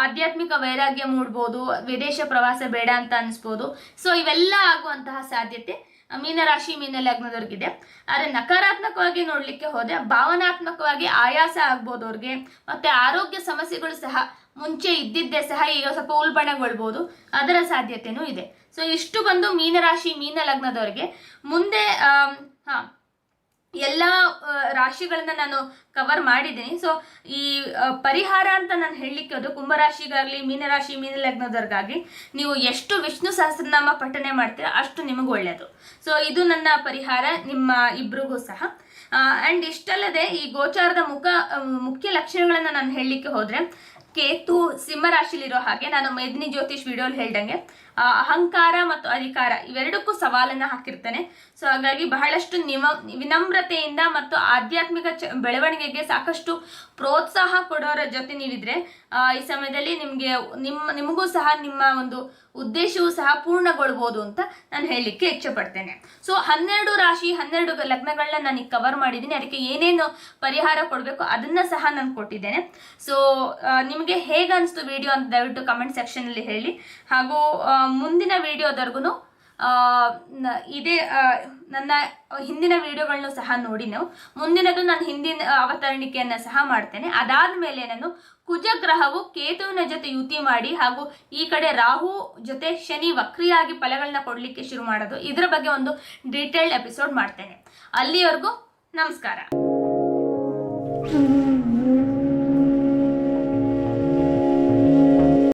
ಆಧ್ಯಾತ್ಮಿಕ ವೈರಾಗ್ಯ ಮೂಡ್ಬೋದು, ವಿದೇಶ ಪ್ರವಾಸ ಬೇಡ ಅಂತ ಅನಿಸ್ಬೋದು. ಸೊ ಇವೆಲ್ಲ ಆಗುವಂತಹ ಸಾಧ್ಯತೆ ಮೀನರಾಶಿ ಮೀನ ಲಗ್ನದವ್ರಿಗಿದೆ. ಆದ್ರೆ ನಕಾರಾತ್ಮಕವಾಗಿ ನೋಡ್ಲಿಕ್ಕೆ ಹೋದ್ರೆ ಭಾವನಾತ್ಮಕವಾಗಿ ಆಯಾಸ ಆಗ್ಬೋದು ಅವ್ರಿಗೆ. ಮತ್ತೆ ಆರೋಗ್ಯ ಸಮಸ್ಯೆಗಳು ಸಹ ಮುಂಚೆ ಇದ್ದಿದ್ದೇ ಸಹ ಈಗ ಸ್ವಲ್ಪ ಉಲ್ಬಣಗೊಳ್ಬೋದು, ಅದರ ಸಾಧ್ಯತೆನೂ ಇದೆ. ಸೊ ಇಷ್ಟು ಬಂದು ಮೀನರಾಶಿ ಮೀನ ಲಗ್ನದವ್ರಿಗೆ. ಮುಂದೆ ಎಲ್ಲ ರಾಶಿಗಳನ್ನ ನಾನು ಕವರ್ ಮಾಡಿದ್ದೀನಿ. ಸೊ ಈ ಪರಿಹಾರ ಅಂತ ನಾನು ಹೇಳಲಿಕ್ಕೆ ಅದು ಕುಂಭರಾಶಿಗಾಗಲಿ, ಮೀನರಾಶಿ, ಮೀನ ಲಗ್ನದವ್ರಿಗಾಗಲಿ ನೀವು ಎಷ್ಟು ವಿಷ್ಣು ಸಹಸ್ರನಾಮ ಪಠನೆ ಮಾಡ್ತೀರಾ ಅಷ್ಟು ನಿಮಗೆ ಒಳ್ಳೆಯದು. ಸೊ ಇದು ನನ್ನ ಪರಿಹಾರ ನಿಮ್ಮ ಇಬ್ರಿಗೂ ಸಹ. ಆ್ಯಂಡ್ ಇಷ್ಟಲ್ಲದೆ ಈ ಗೋಚಾರದ ಮುಖ್ಯ ಲಕ್ಷಣಗಳನ್ನು ನಾನು ಹೇಳಲಿಕ್ಕೆ ಹೋದರೆ, ಕೇತು ಸಿಂಹರಾಶಿಲಿರೋ ಹಾಗೆ ನಾನು ಮೇದಿನಿ ಜ್ಯೋತಿಷ್ ವಿಡಿಯೋಲಿ ಹೇಳ್ದಂಗೆ ಅಹಂಕಾರ ಮತ್ತು ಅಧಿಕಾರ ಇವೆರಡಕ್ಕೂ ಸವಾಲನ್ನು ಹಾಕಿರ್ತಾನೆ. ಸೊ ಹಾಗಾಗಿ ಬಹಳಷ್ಟು ವಿನಮ್ರತೆಯಿಂದ ಮತ್ತು ಆಧ್ಯಾತ್ಮಿಕ ಬೆಳವಣಿಗೆಗೆ ಸಾಕಷ್ಟು ಪ್ರೋತ್ಸಾಹ ಕೊಡೋರ ಜೊತೆ ನೀವಿದ್ರೆ ಈ ಸಮಯದಲ್ಲಿ ನಿಮಗೂ ಸಹ ನಿಮ್ಮ ಒಂದು ಉದ್ದೇಶವೂ ಸಹ ಪೂರ್ಣಗೊಳ್ಬೋದು ಅಂತ ನಾನು ಹೇಳಲಿಕ್ಕೆ ಇಚ್ಛೆ ಪಡ್ತೇನೆ. ಸೊ 12 ರಾಶಿ 12 ಲಗ್ನಗಳನ್ನ ನಾನು ಕವರ್ ಮಾಡಿದ್ದೀನಿ. ಅದಕ್ಕೆ ಏನೇನು ಪರಿಹಾರ ಕೊಡಬೇಕು ಅದನ್ನ ಸಹ ನಾನು ಕೊಟ್ಟಿದ್ದೇನೆ. ಸೊ ನಿಮಗೆ ಹೇಗೆ ಅನಿಸ್ತು ವಿಡಿಯೋ ಅಂತ ದಯವಿಟ್ಟು ಕಮೆಂಟ್ ಸೆಕ್ಷನ್ ಅಲ್ಲಿ ಹೇಳಿ. ಹಾಗೂ ಮುಂದಿನ ವಿಡಿಯೋದವರೆಗೂ ಇದೇ ನನ್ನ ಹಿಂದಿನ ವಿಡಿಯೋಗಳನ್ನು ಸಹ ನೋಡಿ. ನಾವು ಮುಂದಿನದು ನಾನು ಹಿಂದಿನ ಅವತರಣಿಕೆಯನ್ನು ಸಹ ಮಾಡ್ತೇನೆ. ಅದಾದ್ಮೇಲೆ ನಾನು ಕುಜಗ್ರಹವು ಕೇತುವಿನ ಜೊತೆ ಯುತಿ ಮಾಡಿ ಹಾಗೂ ಈ ಕಡೆ ರಾಹು ಜೊತೆ ಶನಿ ವಕ್ರಿಯಾಗಿ ಫಲಗಳನ್ನ ಕೊಡ್ಲಿಕ್ಕೆ ಶುರು ಮಾಡೋದು, ಇದರ ಬಗ್ಗೆ ಒಂದು ಡೀಟೇಲ್ಡ್ ಎಪಿಸೋಡ್ ಮಾಡ್ತೇನೆ. ಅಲ್ಲಿವರೆಗೂ ನಮಸ್ಕಾರ.